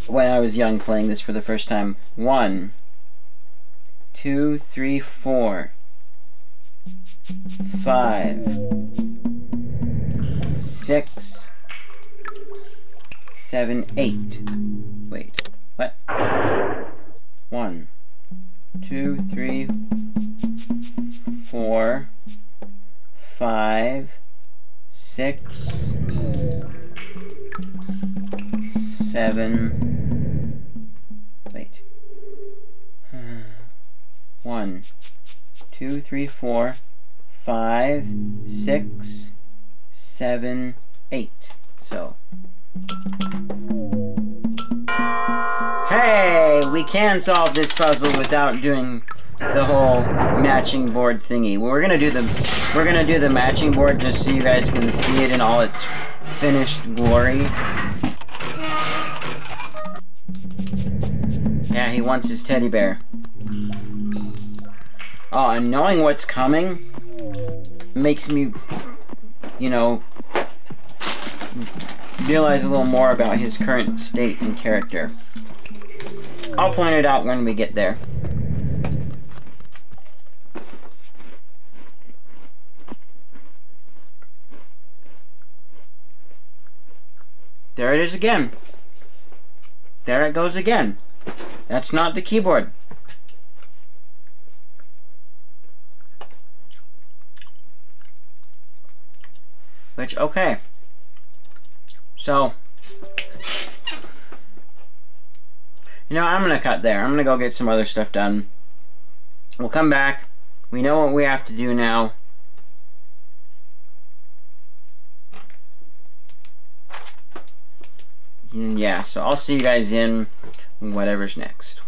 When I was young playing this for the first time. 1, 2, 3, 4, 5, 6, 7, 8. Wait, what? 1, 2, 3, 4, 5, 6, 7. Wait. 1, 2, 3, 4, 5, 6, 7, 8. So. Hey! We can solve this puzzle without doing the whole matching board thingy. We're gonna do the matching board just so you guys can see it in all its finished glory. Yeah, he wants his teddy bear. Oh, and knowing what's coming makes me, you know, realize a little more about his current state and character. I'll point it out when we get there. There it is again. There it goes again. That's not the keyboard. Which, okay. So, you know, I'm gonna cut there. I'm gonna go get some other stuff done. We'll come back. We know what we have to do now. And yeah, so I'll see you guys in whatever's next.